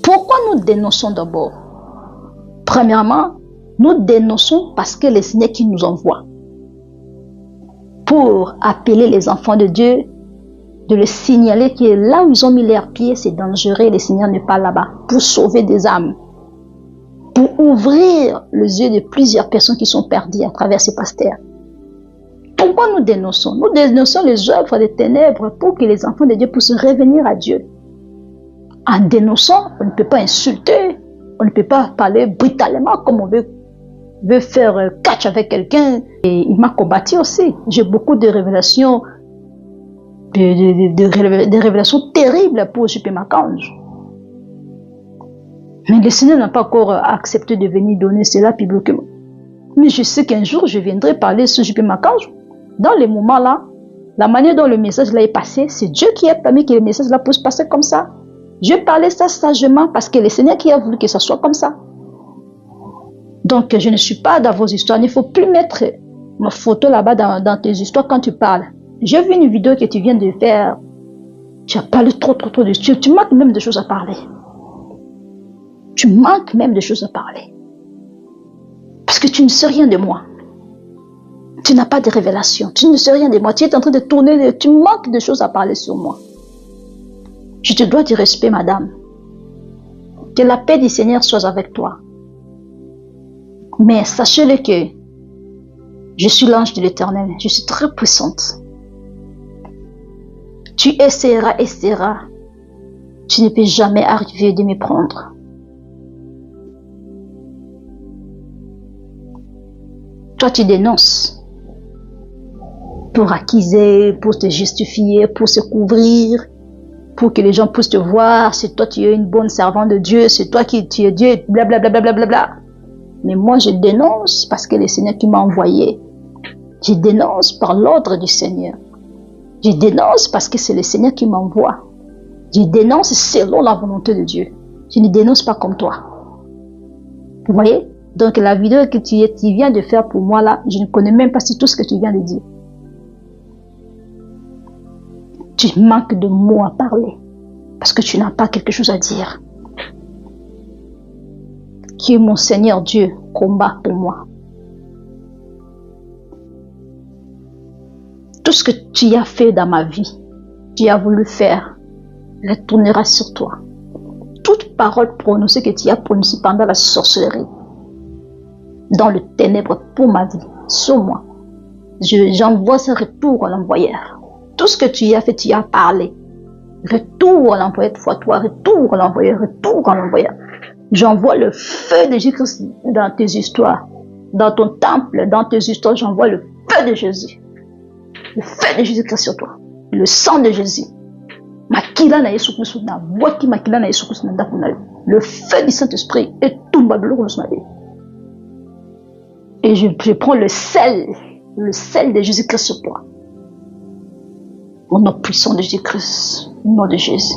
Pourquoi nous dénonçons d'abord? Premièrement, nous dénonçons parce que le Seigneur qui nous envoie pour appeler les enfants de Dieu de le signaler que là où ils ont mis leurs pieds, c'est dangereux, le Seigneur n'est pas là-bas, pour sauver des âmes, pour ouvrir les yeux de plusieurs personnes qui sont perdues à travers ces pasteurs. Pourquoi nous dénonçons? Nous dénonçons les œuvres des ténèbres pour que les enfants de Dieu puissent revenir à Dieu. En dénonçant, on ne peut pas insulter, on ne peut pas parler brutalement comme on veut faire catch avec quelqu'un. Et il m'a combattu aussi. J'ai beaucoup de révélations, des révélations terribles pour J.P. Makange. Mais le Seigneur n'a pas encore accepté de venir donner cela publiquement. Mais je sais qu'un jour, je viendrai parler sur J.P. Makange. Dans les moments-là, la manière dont le message là est passé, c'est Dieu qui a permis que le message là puisse passer comme ça. Je parlais ça sagement parce que le Seigneur qui a voulu que ça soit comme ça. Donc, je ne suis pas dans vos histoires. Il ne faut plus mettre ma photo là-bas dans tes histoires quand tu parles. J'ai vu une vidéo que tu viens de faire. Tu as parlé trop de choses. Tu manques même de choses à parler. Tu manques même de choses à parler. Parce que tu ne sais rien de moi. Tu n'as pas de révélation. Tu ne sais rien de moi. Tu es en train de tourner. Tu manques de choses à parler sur moi. Je te dois du respect, madame. Que la paix du Seigneur soit avec toi. Mais sachez-le que je suis l'ange de l'Éternel. Je suis très puissante. Tu essaieras. Tu ne peux jamais arriver de me prendre. Toi, tu dénonces. Pour accuser, pour te justifier, pour se couvrir, pour que les gens puissent te voir. C'est toi qui es une bonne servante de Dieu. C'est toi qui tu es Dieu, blablabla. Mais moi, je dénonce parce que c'est le Seigneur qui m'a envoyé. Je dénonce par l'ordre du Seigneur. Je dénonce parce que c'est le Seigneur qui m'envoie. Je dénonce selon la volonté de Dieu. Je ne dénonce pas comme toi. Vous voyez? Donc la vidéo que tu viens de faire pour moi là, je ne connais même pas si tout ce que tu viens de dire. Tu manques de mots à parler parce que tu n'as pas quelque chose à dire. Que mon Seigneur Dieu combat pour moi. Tout ce que tu as fait dans ma vie, tu as voulu faire, retournera sur toi. Toute parole prononcée que tu as prononcée pendant la sorcellerie, dans le ténèbre pour ma vie, sur moi, j'envoie ce retour à l'envoyeur. Tout ce que tu as fait, tu as parlé. Retour à l'envoyeur fois toi, retour à l'envoyeur. J'envoie le feu de Jésus dans tes histoires. Dans ton temple, dans tes histoires, j'envoie le feu de Jésus. Le feu de Jésus-Christ sur toi. Le sang de Jésus. Le feu du Saint-Esprit et tout et je prends le sel de Jésus-Christ sur toi. Au nom puissant de Jésus-Christ, au nom de Jésus.